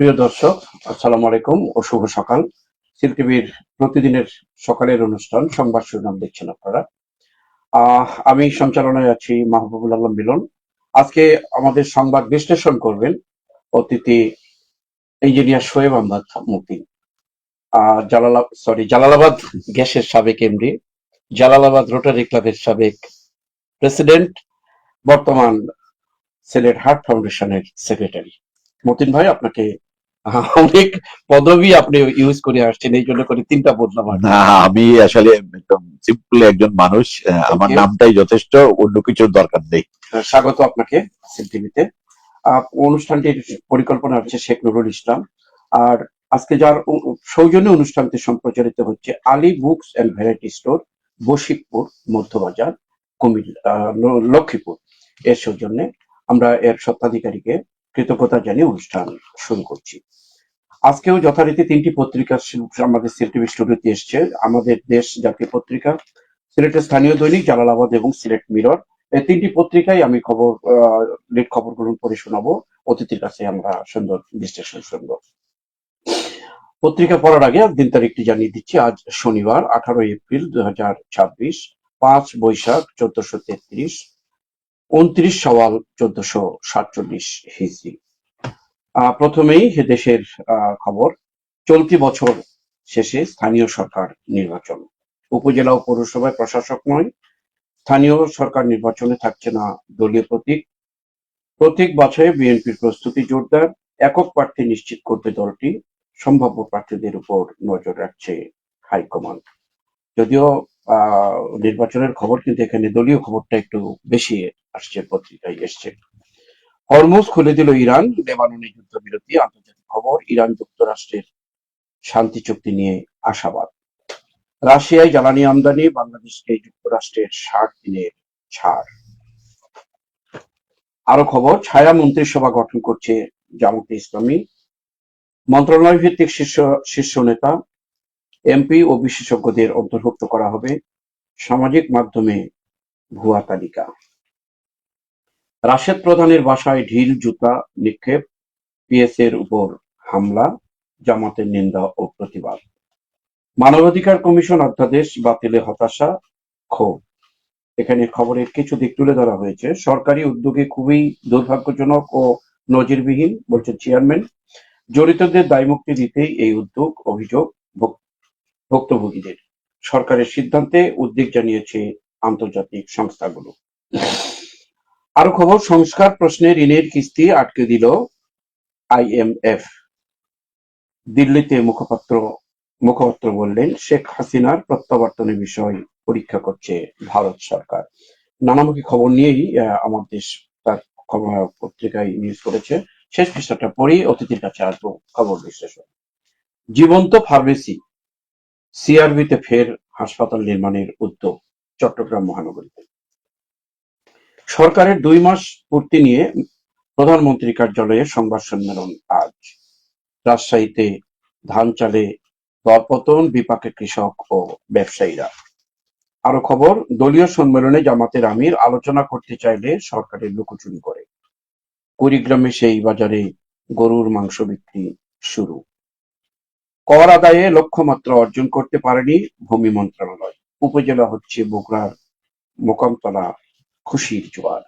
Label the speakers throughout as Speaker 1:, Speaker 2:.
Speaker 1: প্রিয় দর্শক, আসসালামু আলাইকুম ও শুভ সকাল। সিল টিভির প্রতিদিনের সকালের অনুষ্ঠান সংবাদ শিরোনাম দেখছেন আপনারা। আমি সঞ্চালনায় আছি মাহবুবুল আলম মিলন। আজকে আমাদের সংবাদ বিশ্লেষণ করবেন অতিথি ইঞ্জিনিয়ার শোয়েব আহমদ মতিন। জালালাবাদ গ্যাসের সাবেক এমডি, জালালাবাদ রোটারি ক্লাবের সাবেক প্রেসিডেন্ট, বর্তমান সিলেট হার্ট ফাউন্ডেশনের সেক্রেটারি। মতিন ভাই, আপনাকে অনেক পদবি আপনি ইউজ করে আসছেন, এই জন্য করে তিনটা বললাম আর
Speaker 2: না,
Speaker 1: কি।
Speaker 2: আমি আসলে একদম সিম্পল একজন মানুষ। আমার
Speaker 1: ওকে,
Speaker 2: নামটাই যথেষ্ট, অন্য কিছুর দরকার নেই।
Speaker 1: স্বাগত আপনাকে সিল টিভিতে। অনুষ্ঠানটির পরিকল্পনা হচ্ছে শেখ নুরুল ইসলাম। আর আজকে যার সৌজন্যে অনুষ্ঠানটি সম্প্রচারিত হচ্ছে Ali books and variety store, Bashikpur Madhyabazar, Comilla, Lakshmipur, এর সৌজন্যে আমরা এর স্বত্বাধিকারীকে কৃতজ্ঞতা জানিয়ে অনুষ্ঠান শুরু করছি। আজকেও যথারীতি তিনটি পত্রিকা আমাদের সিল টিভি স্টুডিওতে এসছে। আমাদের দেশ জাতীয় পত্রিকা, সিলেটের স্থানীয় দৈনিক জালালাবাদ এবং সিলেট মিরর, এই তিনটি পত্রিকায় আমি লিড খবরগুলো পড়ে শোনাবো। অতিথির কাছে আমরা সুন্দর বিশ্লেষণ শুনবো। পত্রিকা পড়ার আগে দিন তারিখটি জানিয়ে দিচ্ছি। আজ শনিবার 18 এপ্রিল 2026, 5 বৈশাখ 1433, 29 সওয়াল 1447 হিজরি। প্রথমেই দেশের খবর। চলতি বছর শেষে স্থানীয় সরকার নির্বাচন। উপজেলা ও পৌরসভায় প্রশাসক নয়, স্থানীয় সরকার নির্বাচনে থাকছে না দলীয় প্রতীক। প্রতীক বাছাইয়ে বিএনপির প্রস্তুতি জোরদার। একক প্রার্থী নিশ্চিত করবে দলটি। সম্ভাব্য প্রার্থীদের উপর নজর রাখছে হাইকমান্ড। যদিও নির্বাচনের খবর, কিন্তু এখানে দলীয় খবরটা একটু বেশি আসছে, পত্রিকায় এসছে। হরমুজ খুলে দিল ইরান, লেবাননে যুদ্ধবিরতি। আন্তর্জাতিক খবর। ইরান যুক্তরাষ্ট্রের শান্তি চুক্তি নিয়ে আশাবাদ। রাশিয়ায় জ্বালানি আমদানি, বাংলাদেশকে যুক্তরাষ্ট্রের 60 দিনের ছাড়। আরো খবর। ছায়া মন্ত্রিসভা গঠন করছে জামাতে ইসলামী। মন্ত্রণালয় ভিত্তিক শীর্ষ নেতা, এমপি ও বিশেষজ্ঞদের অন্তর্ভুক্ত করা হবে। সামাজিক মাধ্যমে ভুয়া তালিকা। রাশেদ প্রধানের বাসায় ঢিল জুতা নিক্ষেপ, পিএসের উপর হামলা, জামাতের নিন্দা ও প্রতিবাদ। মানবাধিকার কমিশন অধ্যাদেশ বাতিলে হতাশা, ক্ষোভ। এখানে খবরের কিছু দিক তুলে ধরা হয়েছে। সরকারি উদ্যোগে খুবই দুর্ভাগ্যজনক ও নজিরবিহীন, বলছেন চেয়ারম্যান। জড়িতদের দায়মুক্তি দিতেই এই উদ্যোগ, অভিযোগ ভুক্তভোগীদের। সরকারের সিদ্ধান্তে উদ্বেগ জানিয়েছে আন্তর্জাতিক সংস্থাগুলো। আরো খবর। সংস্কার প্রশ্নে ঋণের কিস্তি আটকে দিল আইএমএফ। দিল্লিতে মুখপাত্র বললেন, শেখ হাসিনার প্রত্যাবর্তনের বিষয় পরীক্ষা করছে ভারত সরকার। নানামুখী খবর নিয়েই আমার দেশ তার পত্রিকায় নিউজ করেছে। শেষ পৃষ্ঠাটা পড়ি, অতিথির কাছে আসবো খবর বিশ্লেষণ। জীবন্ত ফার্মেসি, সিআরবিতে ফের হাসপাতাল নির্মাণের উদ্যোগ চট্টগ্রাম মহানগরীতে। সরকারের 2 মাস পূর্তি নিয়ে প্রধানমন্ত্রী কার্যালয়ে সংবাদ সম্মেলন আজ। রাজশাহীতে ধান চালে দরপতন, বিপাকে কৃষক ও ব্যবসায়ীরা। আরো খবর। দলীয় সম্মেলনে জামাতের আমির, আলোচনা করতে চাইলে সরকারের লুকোচুরি করে। কুড়িগ্রামে সেই বাজারে গরুর মাংস বিক্রি শুরু। কর আদায়ে লক্ষ্যমাত্রা অর্জন করতে পারেনি ভূমি মন্ত্রণালয়। উপজেলা হচ্ছে বগুড়ার মোকামতলা খুশির জোয়ার।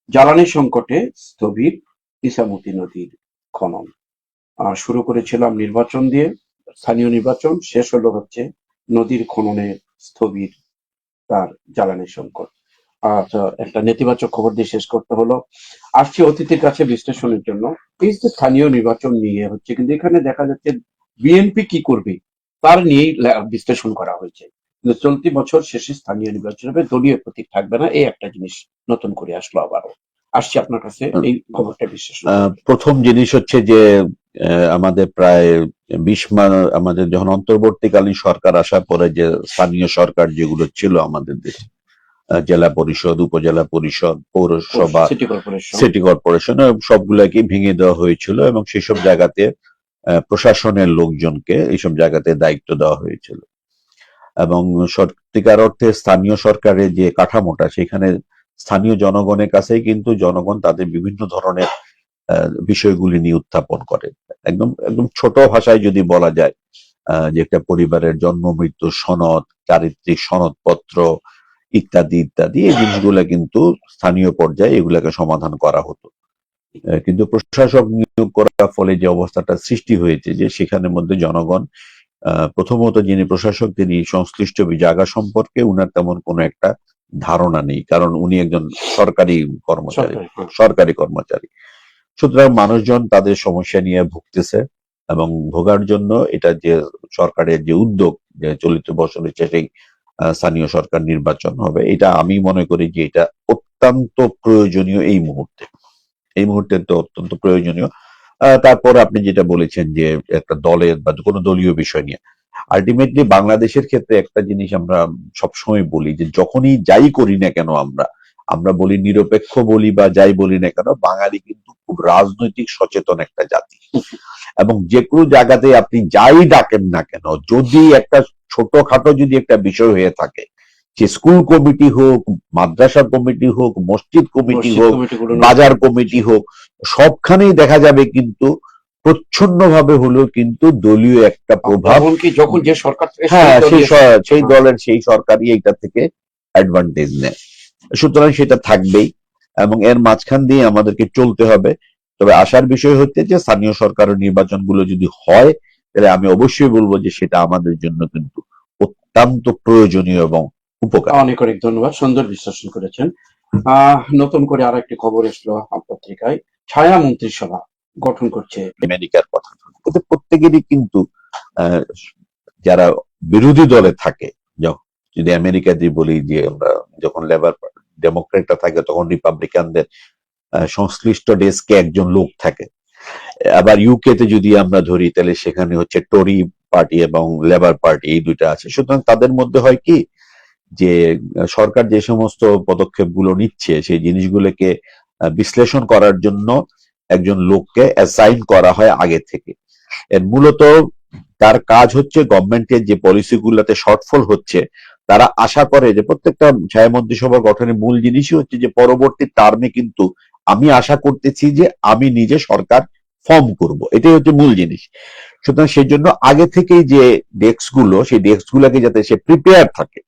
Speaker 1: জ্বালানি সংকটে স্থবির ইসামতি নদীর খনন। শুরু করেছিলাম নির্বাচন দিয়ে, স্থানীয় নির্বাচন, শেষ হলো হচ্ছে নদীর খননে স্থবির তার জ্বালানি সংকট। আচ্ছা, একটা নেতিবাচক খবর দিয়ে শেষ করতে হলো। আসছি অতিথির কাছে বিশ্লেষণের জন্য। এই যে স্থানীয় নির্বাচন নিয়ে হচ্ছে, কিন্তু এখানে দেখা যাচ্ছে বিএনপি কি করবে তার নিয়েই বিশ্লেষণ করা হয়েছে। কিন্তু চলতি বছর শেষে স্থানীয় নির্বাচন হবে, দলীয় প্রতীক থাকবে না, এই একটা জিনিস নতুন করে আসলো আবারও। আসছি আপনার কাছে এই খবরটা বিশ্লেষণ করতে।
Speaker 2: প্রথম জিনিস হচ্ছে যে আমাদের প্রায় 20 মাস, আমাদের যখন অন্তর্বর্তীকালীন সরকার আসার পরে যে স্থানীয় সরকার যেগুলো ছিল আমাদের দেশে, জেলা পরিষদ, উপজেলা পরিষদ, পৌরসভা, সিটি কর্পোরেশন, সবগুলাকে ভেঙে দেওয়া হয়েছিল এবং সেসব জায়গাতে প্রশাসনের লোকজনকে এইসব জায়গাতে দায়িত্ব দেওয়া হয়েছিল। এবং সত্যিকার অর্থে স্থানীয় সরকারের যে কাঠামোটা, সেখানে স্থানীয় জনগণের কাছেই কিন্তু জনগণ তাদের বিভিন্ন ধরনের বিষয়গুলি নিয়ে উত্থাপন করে। একদম একদম ছোট ভাষায় যদি বলা যায়, যে একটা পরিবারের জন্ম মৃত্যু সনদ, চারিত্রিক সনদপত্র ইত্যাদি ইত্যাদি, এই জিনিসগুলা কিন্তু স্থানীয় পর্যায়ে এগুলাকে সমাধান করা হতো। কিন্তু প্রশাসক নিয়োগ করার ফলে যে অবস্থাটা সৃষ্টি হয়েছে, যে সেখানের মধ্যে জনগণ, প্রথমত যিনি প্রশাসক তিনি সংশ্লিষ্ট জায়গা সম্পর্কে উনার তেমন কোনো একটা ধারণা নেই, কারণ উনি একজন সরকারি কর্মচারী, সরকারি কর্মচারী। সুতরাং মানুষজন তাদের সমস্যা নিয়ে ভুগতেছে, এবং ভোগার জন্য এটা যে সরকারের যে উদ্যোগ, যে চলিত বছরের শেষেই স্থানীয় সরকার নির্বাচন হবে, এটা আমি মনে করি যে এটা অত্যন্ত প্রয়োজনীয় এই মুহূর্তে। এই মুহূর্তে তো অত্যন্ত প্রয়োজনীয়। তারপর আপনি যেটা বলেছেন যে একটা দলের বা কোনো দলীয় বিষয় নিয়ে, আলটিমেটলি বাংলাদেশের ক্ষেত্রে একটা জিনিস আমরা সবসময় বলি যে যখনই যাই করি না কেন, আমরা বলি নিরপেক্ষ বলি বা যাই বলি না কেন, বাঙালি কিন্তু খুব রাজনৈতিক সচেতন একটা জাতি। এবং যে কোনো জায়গাতে আপনি যাই ডাকেন না কেন, যদি একটা ছোটখাটো যদি একটা বিষয় হয়ে থাকে, সে স্কুল কমিটি হোক, মাদ্রাসা কমিটি হোক, মসজিদ কমিটি হোক, বাজার কমিটি হোক, সবখানেই দেখা যাবে কিন্তু প্রচ্ছন্ন ভাবে হলেও কিন্তু দলীয় একটা প্রভাব,
Speaker 1: যখন যে সরকার,
Speaker 2: হ্যাঁ সেই দলের সেই সরকারই এটা থেকে অ্যাডভান্টেজ নেয়। সুতরাং সেটা থাকবেই, এবং এর মাঝখান দিয়ে আমাদেরকে চলতে হবে। তবে আশার বিষয় হচ্ছে যে স্থানীয় সরকারের নির্বাচনগুলো যদি হয়, তাহলে আমি অবশ্যই বলবো যে সেটা আমাদের জন্য কিন্তু অত্যন্ত প্রয়োজনীয় এবং উপকার।
Speaker 1: অনেক অনেক ধন্যবাদ, সুন্দর বিশ্লেষণ করেছেন। নতুন করে আর একটি খবর এসলো পত্রিকায়, ছায়া মন্ত্রিসভা গঠন করছে
Speaker 2: আমেরিকার কথা, কিন্তু প্রত্যেকেরই কিন্তু যারা বিরোধী দলে থাকে, যদি আমেরিকাতে বলি যে আমরা যখন লেবার ডেমোক্রেটরা থাকে তখন রিপাবলিকানদের সংশ্লিষ্ট ডেস্কে একজন লোক থাকে। আবার ইউকে তে যদি আমরা ধরি তাহলে সেখানে হচ্ছে টরি পার্টি এবং লেবার পার্টি, এই দুইটা আছে। সুতরাং তাদের মধ্যে হয় কি যে সরকার যে সমস্ত পদক্ষেপগুলো নিচ্ছে সেই জিনিসগুলোকে বিশ্লেষণ করার জন্য একজন লোককে অ্যাসাইন করা হয় আগে থেকে। এর মূলত তার কাজ হচ্ছে গভর্নমেন্টের যে পলিসিগুলোতে শর্টফল হচ্ছে, তারা আশা করে যে প্রত্যেকটা ছায়া মন্ত্রিসভা গঠনের মূল জিনিসই হচ্ছে যে পরবর্তী টার্মে কিন্তু আমি আশা করতেছি যে আমি নিজে সরকার ফর্ম করব, এটাই হচ্ছে মূল জিনিস। সুতরাং সেই জন্য আগে থেকেই যে ডেস্ক গুলো, সেই ডেস্ক গুলাকে যাতে সে প্রিপেয়ার থাকে,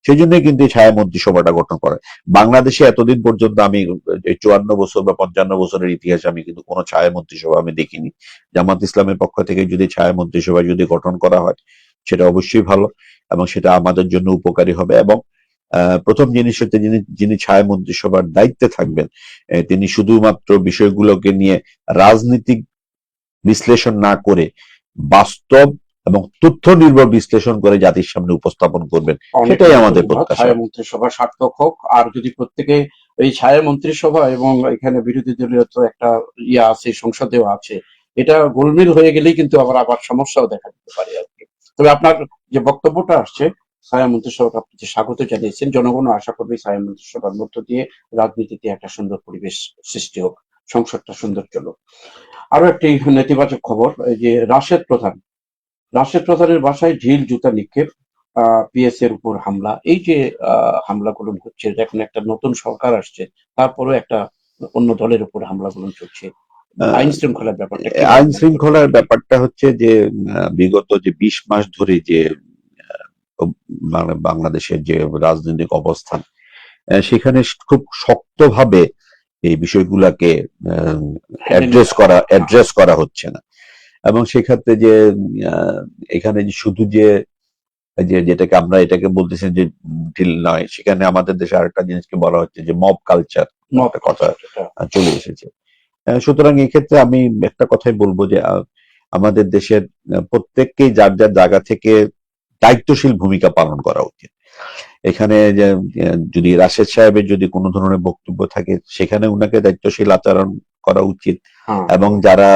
Speaker 2: সেই জন্যই কিন্তু এই ছায়া মন্ত্রিসভাটা গঠন করে। বাংলাদেশে এতদিন পর্যন্ত আমি 54 বছর বা 55 বছরের ইতিহাসে আমি কিন্তু কোনো ছায়া মন্ত্রিসভা আমি দেখিনি। জামাত ইসলামের পক্ষ থেকে যদি ছায়া মন্ত্রিসভা যদি গঠন করা হয়, সেটা অবশ্যই ভালো, এবং সেটা আমাদের জন্য উপকারী হবে। এবং প্রথম জিনিস হচ্ছে যিনি ছায়া মন্ত্রিসভার দায়িত্বে থাকবেন, তিনি শুধুমাত্র বিষয়গুলোকে নিয়ে রাজনীতিক বিশ্লেষণ না করে বাস্তব এবং তথ্য নির্ভর বিশ্লেষণ করে জাতির সামনে উপস্থাপন করবেন, সেটাই আমাদের প্রত্যাশা।
Speaker 1: ছায়া মন্ত্রিসভা সার্থক হোক, আর যদি প্রত্যেকে এই ছায়া মন্ত্রিসভা এবং এখানে বিরোধী দলীয় তো একটা আছে, সংসদেও আছে, এটা গোলমেল হয়ে গেলেই কিন্তু আবার সমস্যাও দেখা দিতে পারে আর কি। তবে আপনার যে বক্তব্যটা আসছে, ছায়া মন্ত্রিসভাকে আপনি যে স্বাগত জানিয়েছেন, জনগণ আশা করবে ছায়া মন্ত্রিসভার মধ্য দিয়ে রাজনীতিতে একটা সুন্দর পরিবেশ সৃষ্টি হোক, সংসদটা সুন্দর চলুক। আরো একটি নেতিবাচক খবর, এই যে রাশেদ প্রধানের বাসায় ঢিল জুতা নিক্ষেপ, পিএস এর উপর হামলা। এই যে হামলাগুলো হচ্ছে, এখন একটা নতুন সরকার আসছে, তারপরেও একটা অন্য দলের উপর হামলাগুলো চলছে, আইন শৃঙ্খলার ব্যাপারটা কি?
Speaker 2: আইন শৃঙ্খলার ব্যাপারটা হচ্ছে যে বিগত যে 20 মাস ধরে যে বাংলাদেশের যে রাজনৈতিক অবস্থান, সেখানে খুব শক্তভাবে এই বিষয়গুলাকে অ্যাড্রেস করা হচ্ছে না। এবং সেক্ষেত্রে যে এখানে শুধু যেটাকে আমরা এটাকে বলতেছেন যে ঢিল নয়, সেখানে আমাদের দেশে আরেকটা জিনিসকে বলা হচ্ছে যে মব কালচার, একটা কথা চলে এসেছে। সুতরাং এই ক্ষেত্রে আমি একটা কথাই বলবো যে আমাদের দেশের প্রত্যেককেই যার যার জায়গা থেকে দায়িত্বশীল ভূমিকা পালন করা উচিত। এখানে যদি রাশেদ সাহেবের যদি কোনো ধরনের বক্তব্য থাকে, সেখানে উনাকে দায়িত্বশীল আচরণ করা উচিত, এবং যারা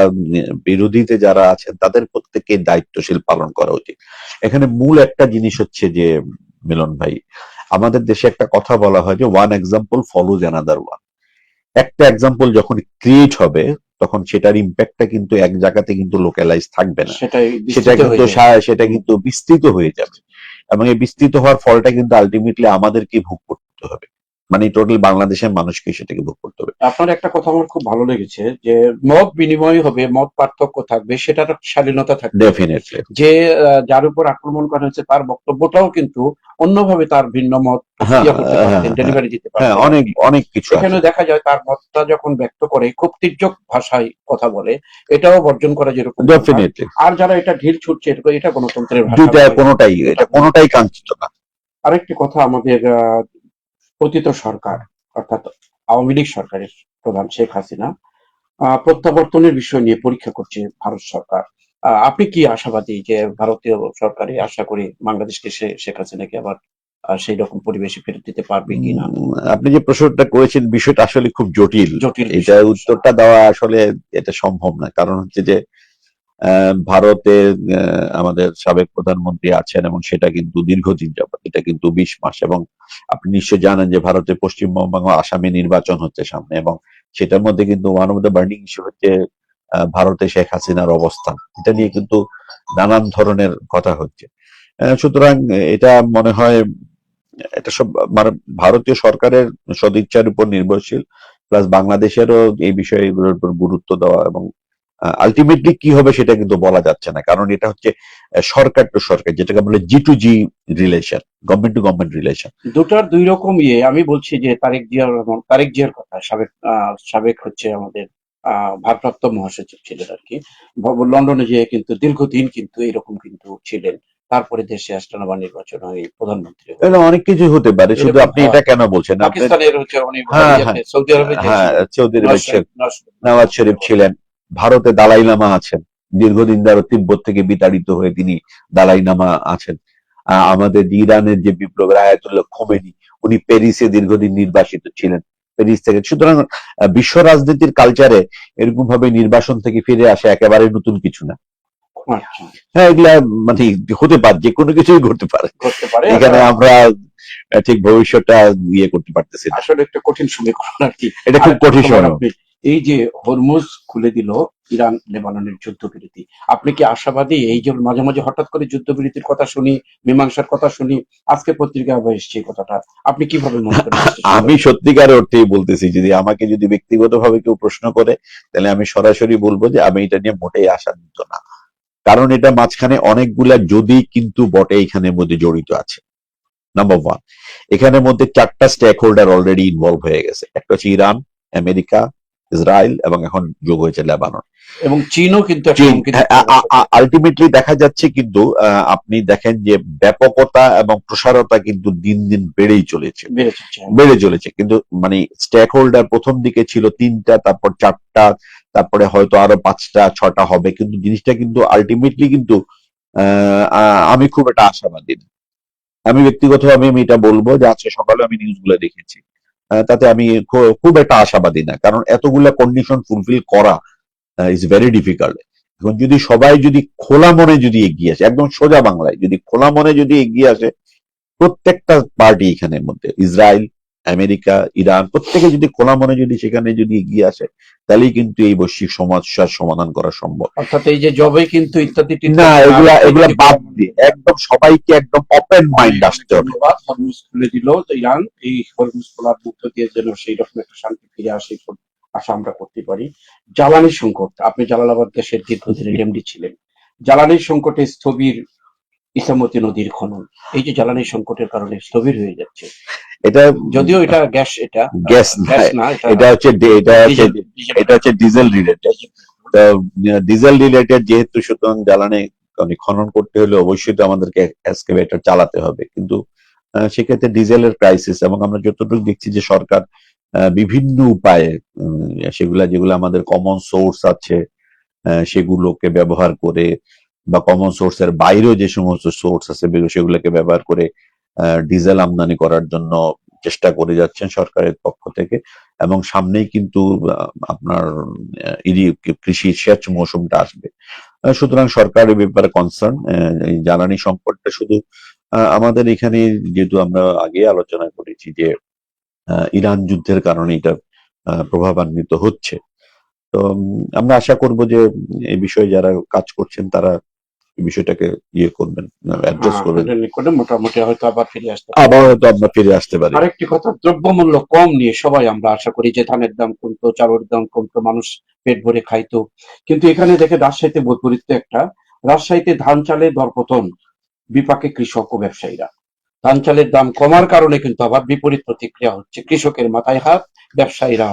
Speaker 2: বিরোধীতে যারা আছেন তাদের প্রত্যেককে দায়িত্বশীল পালন করা উচিত। এখানে মূল একটা জিনিস হচ্ছে যে মিলন ভাই, আমাদের দেশে একটা কথা বলা হয় যে one example follows another one. একটা এক্সাম্পল যখন ক্রিয়েট হবে তখন সেটার ইম্প্যাক্টটা কিন্তু এক জায়গাতে কিন্তু লোকালাইজ থাকবে না, সেটা কিন্তু বিস্তৃত হয়ে যাবে, এবং এই বিস্তৃত হওয়ার ফলটা কিন্তু আলটিমেটলি আমাদেরকে ভোগ করতে হবে। মানে টোটাল বাংলাদেশের মানুষকে সেটাকে ভোগ করতে হবে।
Speaker 1: আপনার একটা কথা আমার খুব ভালো লেগেছে যে মত বিনিময় হবে, মত পার্থক্য থাকবে, সেটার স্বাধীনতা থাকবে।
Speaker 2: ডেফিনেটলি।
Speaker 1: যে যার উপর আক্রমণ করা হয়েছে তার বক্তব্যটাও কিন্তু অন্যভাবে তার ভিন্ন মত
Speaker 2: হ্যাঁ,
Speaker 1: করতে
Speaker 2: হ্যাঁ,
Speaker 1: পারতেন,
Speaker 2: হ্যাঁ,
Speaker 1: ডেলিভারি দিতে
Speaker 2: হ্যাঁ,
Speaker 1: পারতেন
Speaker 2: অনেক
Speaker 1: আপনি।
Speaker 2: অনেক কিছু
Speaker 1: এখানে
Speaker 2: আছে।
Speaker 1: দেখা যায় তার মতটা যখন ব্যক্ত করে খুব তীর্যক ভাষায় কথা বলে, এটাও বর্জন করা যেরকম দরকার।
Speaker 2: ডেফিনেটলি।
Speaker 1: আর যারা এটা ঢিল ছুটছে, এটা গণতন্ত্রের ভাষা
Speaker 2: দুইটা
Speaker 1: নয়।
Speaker 2: কোনোটাই, এটা কোনোটাই কাঙ্ক্ষিত না।
Speaker 1: আরেকটি কথা, আমাদের পতিত সরকার অর্থাৎ আওয়ামী লীগ সরকারের প্রধান শেখ হাসিনা প্রত্যাবর্তনের বিষয় নিয়ে পরীক্ষা করছে ভারত সরকার। আপনি কি আশাবাদী যে ভারতীয় সরকারই আশা করি বাংলাদেশকে শেখ হাসিনাকে আবার সেই রকম পরিবেশে ফেরত দিতে পারবে কিনা?
Speaker 2: আপনি যে প্রশ্নটা করেছেন বিষয়টা আসলে খুব জটিল।
Speaker 1: জটিল
Speaker 2: এটা
Speaker 1: বিষয়।
Speaker 2: উত্তরটা দেওয়া আসলে এটা সম্ভব না, কারণ হচ্ছে যে ভারতে আমাদের সাবেক প্রধানমন্ত্রী আছেন এবং সেটা কিন্তু দীর্ঘদিন যাবত, এটা কিন্তু 20 মাস, এবং আপনি নিশ্চয় জানেন যে ভারতের পশ্চিমবঙ্গ আসামে নির্বাচন হচ্ছে সামনে, এবং সেটার মধ্যে কিন্তু one of the burning issue হচ্ছে ভারতে শেখ হাসিনার অবস্থান। এটা নিয়ে কিন্তু নানান ধরনের কথা হচ্ছে। সুতরাং এটা মনে হয় এটা সব মানে ভারতীয় সরকারের সদিচ্ছার উপর নির্ভরশীল, প্লাস বাংলাদেশেরও এই বিষয়গুলোর উপর গুরুত্ব দেওয়া, এবং আলটিমেটলি কি হবে সেটা কিন্তু বলা যাচ্ছে না, কারণ এটা হচ্ছে সরকার টু সরকার, যেটাকে বলে G2G relation, government to government relation.
Speaker 1: দুটার দুই রকম আমি বলছি যে তারেক জিয়ার কথা, সাবেক হচ্ছে আমাদের ভারপ্রাপ্ত মহাসচিব ছিলেন আর কি। লন্ডনে যেয়ে কিন্তু দীর্ঘদিন কিন্তু এরকম কিন্তু ছিলেন। তারপরে দেশে আসলেন, আবার নির্বাচন হয়ে প্রধানমন্ত্রী হলেন।
Speaker 2: এটা অনেক কিছু হতে পারে, শুধু
Speaker 1: এরকম
Speaker 2: আপনি এটা
Speaker 1: হয়।
Speaker 2: কেন বলছেন আপনি?
Speaker 1: পাকিস্তানের হচ্ছে উনি
Speaker 2: হ্যাঁ, হ্যাঁ,
Speaker 1: সৌদি আরবে যে
Speaker 2: হ্যাঁ,
Speaker 1: ছিলেন,
Speaker 2: সৌদি
Speaker 1: নওয়াজ
Speaker 2: আরবের শেখ নওয়াজ শরীফ
Speaker 1: শরীফ।
Speaker 2: ছিলেন। ভারতে দালাই লামা আছেন, দীর্ঘদিন ধরে তিব্বত থেকে বিতাড়িত হয়ে তিনি দালাই লামা আছেন। আমাদের ইরানের যে বিপ্লবের আয়াতুল্লাহ খোমেনি, উনি প্যারিসে দীর্ঘদিন নির্বাসিত ছিলেন, প্যারিস থেকে। সুতরাং বিশ্ব রাজনীতির কালচারে এরকম ভাবে নির্বাসন থেকে ফিরে আসা একেবারে নতুন কিছু না।
Speaker 1: আচ্ছা,
Speaker 2: হ্যাঁ, এগুলা মানে হতে পারে, যে কোনো কিছুই ঘটতে পারে।
Speaker 1: করতে পারে।
Speaker 2: এখানে আমরা ঠিক ভবিষ্যৎটা ইয়ে করতে পারতেছি না,
Speaker 1: আসলে একটা কঠিন সমীকরণ আর কি।
Speaker 2: এটা খুব
Speaker 1: আরেকটা
Speaker 2: কঠিন
Speaker 1: খবর,
Speaker 2: সময়।
Speaker 1: আপনি এই যে হরমুজ খুলে দিল ইরান লেবাননের যুদ্ধবিরতি, আপনি কি আশাবাদী? এই যে মাঝে মাঝে হঠাৎ করে যুদ্ধবিরতির কথা শুনি, মীমাংসার কথা শুনি, আজকে পত্রিকায় আবার এসছে এই কথাটা, আপনি কিভাবে মনে করেন
Speaker 2: আমি সত্যিকার অর্থেই বলতেছি, যদি আমাকে ব্যক্তিগতভাবে কেউ প্রশ্ন করে, তাহলে আমি সরাসরি বলবো যে আমি এটা নিয়ে মোটেই আশান্বিত না, কারণ এটা মাঝখানে অনেকগুলা যদি কিন্তু বটে এখানের মধ্যে জড়িত আছে। নাম্বার ওয়ান, এখানের মধ্যে 4টা স্টেক হোল্ডার অলরেডি ইনভলভ হয়ে গেছে। একটা হচ্ছে ইরান, আমেরিকা, ইসরায়েল, এবং এখন যোগ হয়েছে লেবানন
Speaker 1: এবং চীনও কিন্তু
Speaker 2: চীন।
Speaker 1: এখন কিন্তু
Speaker 2: আলটিমেটলি দেখা যাচ্ছে কিন্তু আপনি দেখেন যে ব্যাপকতা এবং প্রসারতা কিন্তু দিন দিন বেড়েই চলেছে,
Speaker 1: বেড়ে চলছে।
Speaker 2: বেড়ে চলেছে। কিন্তু মানে স্টেক হোল্ডার প্রথম দিকে ছিল 3টা, তারপর 4টা, তারপরে হয়তো আরো 5টা 6টা হবে, কিন্তু জিনিসটা কিন্তু আলটিমেটলি কিন্তু আমি খুব একটা আশাবাদী না। আমি ব্যক্তিগতভাবে আমি এটা বলবো যে আজকে সকালে আমি নিউজগুলো দেখেছি, তাতে আমি খুব একটা আশাবাদী না, কারণ এতগুলা কন্ডিশন ফুলফিল করা ইজ ভেরি ডিফিকাল্ট। এখন যদি সবাই যদি খোলা মনে যদি এগিয়ে আসে, একদম সোজা বাংলায় যদি খোলা মনে যদি এগিয়ে আসে, প্রত্যেকটা পার্টি এখানের মধ্যে, ইসরায়েল, আমেরিকা, ইরান, প্রত্যেকে যদি খোলা মনে যদি সেখানে যদি এগিয়ে আসে, তাহলেই কিন্তু এই বৈশ্বিক সমস্যার সমাধান করা সম্ভব।
Speaker 1: অর্থাৎ এই যে জবে কিন্তু ইত্যাদি
Speaker 2: না, এগুলা এগুলা বাদ দিয়ে একদম সবাইকে একদম ওপেন মাইন্ড আসতে হবে।
Speaker 1: ধন্যবাদ। হরমুজ খুলে দিল তো ইরান, এই হরমুজ খোলার মধ্য দিয়ে যেন সেই রকম একটা শান্তি ফিরে আসে, আশা আমরা করতে পারি। জ্বালানি সংকট, আপনি জালালাবাদ গ্যাসের দীর্ঘদিনের এমডি ছিলেন। জ্বালানি সংকটে স্থবির ইসামতি নদীর খনন, এই যে জ্বালানি সংকটের কারণে স্থবির হয়ে যাচ্ছে।
Speaker 2: এটা
Speaker 1: যদিও এটা গ্যাস, এটা
Speaker 2: গ্যাস
Speaker 1: না,
Speaker 2: এটা হচ্ছে এটা হচ্ছে ডিজেল রিলেটেড। তো ডিজেল রিলেটেড যেহেতু, সুতরাং জ্বালানি খনন করতে হলে অবশ্যই তো আমাদেরকে এক্সকাভেটর চালাতে হবে, কিন্তু সেক্ষেত্রে ডিজেলের ক্রাইসিস, এবং আমরা যতটুকু দেখছি যে সরকার বিভিন্ন উপায়ে যেগুলো আমাদের কমন সোর্স আছে সেগুলোকে ব্যবহার করে, বা কমন সোর্সের বাইরেও যে সমস্ত সোর্স আছে সেগুলোকে ব্যবহার করে ডিজেল আমদানি করার জন্য চেষ্টা করে যাচ্ছেন সরকারের পক্ষ থেকে। এবং সামনেই কিন্তু আপনার কৃষি সেচ মৌসুমটা আসবে। সুতরাং সরকার এই ব্যাপারে কনসার্ন। এই জ্বালানি সংকটটা শুধু আমাদের এখানে, যেহেতু আমরা আগে আলোচনা করেছি যে ইরান যুদ্ধের কারণে এটা প্রভাবান্বিত হচ্ছে। তো আমরা আশা করব যে এই বিষয়ে যারা কাজ করছেন তারা বিষয়টাকে ইয়ে করবেন, অ্যাড্রেস করবেন,
Speaker 1: করে মোটামুটি হয়তো আবার ফিরে আসতে পারে।
Speaker 2: আবার হয়তো আমরা ফিরে আসতে পারি।
Speaker 1: আরেকটি কথা, দ্রব্যমূল্য কম নিয়ে সবাই আমরা আশা করি যে ধানের দাম কমতো, চালের দাম কমতো, মানুষ পেট ভরে খাইতো, কিন্তু এখানে দেখে রাজশাহীতে বৈপরীত্য একটা। রাজশাহীতে ধান চালের দরপতন, বিপাকে কৃষক ও ব্যবসায়ীরা। ধান চালের দাম কমার কারণে কিন্তু আবার বিপরীত প্রতিক্রিয়া হচ্ছে, কৃষকের মাথায় হাত, ব্যবসায়ীরা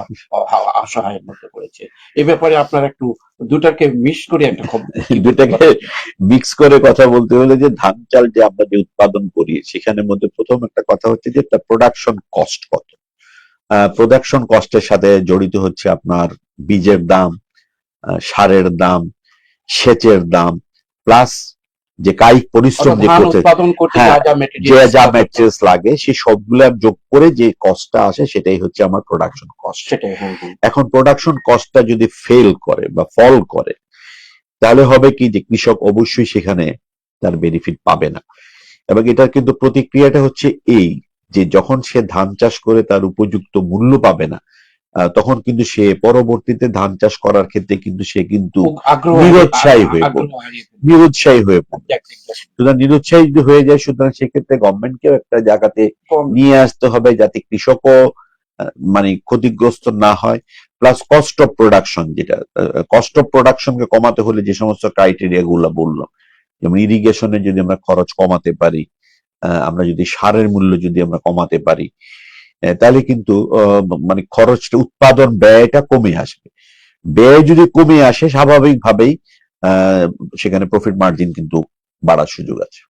Speaker 1: অসহায়ের মধ্যে পড়েছে। এ ব্যাপারে আপনার একটু দুটাকে মিক্স করে একটা খবর
Speaker 2: দুটাকে মিক্স করে কথা বলতে হলে, যে ধান চাল যে আমরা যে উৎপাদন করি সেখানের মধ্যে প্রথম একটা কথা হচ্ছে যে একটা প্রোডাকশন কস্ট কত। প্রোডাকশন কস্টের সাথে জড়িত হচ্ছে আপনার বীজের দাম, সারের দাম, সেচের দাম, প্লাস যে কায়িক পরিশ্রম যে করতে, হ্যাঁ, যে যা ম্যাটেরিয়ালস লাগে সেই সবগুলা যোগ করে যে কস্টটা আসে সেটাই হচ্ছে আমার প্রোডাকশন কস্ট। এখন প্রোডাকশন কস্টটা যদি ফেল করে বা ফল করে, তাহলে হবে কি যে কৃষক অবশ্যই সেখানে তার বেনিফিট পাবে না। এবং এটার কিন্তু প্রতিক্রিয়াটা হচ্ছে এই, যে যখন সে ধান চাষ করে তার উপযুক্ত মূল্য পাবে না, তখন কিন্তু সে পরবর্তীতে ধান চাষ করার ক্ষেত্রে কিন্তু সে কিন্তু নিরুৎসাহী হয়ে পড়বে। সুতরাং নিরুৎসাহী যদি হয়ে যায়, সুতরাং সেক্ষেত্রে গভর্নমেন্টকেও একটা জায়গাতে নিয়ে আসতে হবে যাতে কৃষকও মানে ক্ষতিগ্রস্ত না হয়। প্লাস কস্ট অফ প্রোডাকশন, যেটা কস্ট অফ প্রোডাকশনকে কমাতে হলে যে সমস্ত ক্রাইটেরিয়া গুলো বললাম, যেমন ইরিগেশনের যদি আমরা খরচ কমাতে পারি, আমরা যদি সারের মূল্য যদি আমরা কমাতে পারি, তাহলে কিন্তু মানে খরচটা, উৎপাদন ব্যয়টা কমে আসবে। ব্যয় যদি কমে আসে, স্বাভাবিকভাবেই সেখানে প্রফিট মার্জিন কিন্তু বাড়ার সুযোগ আছে।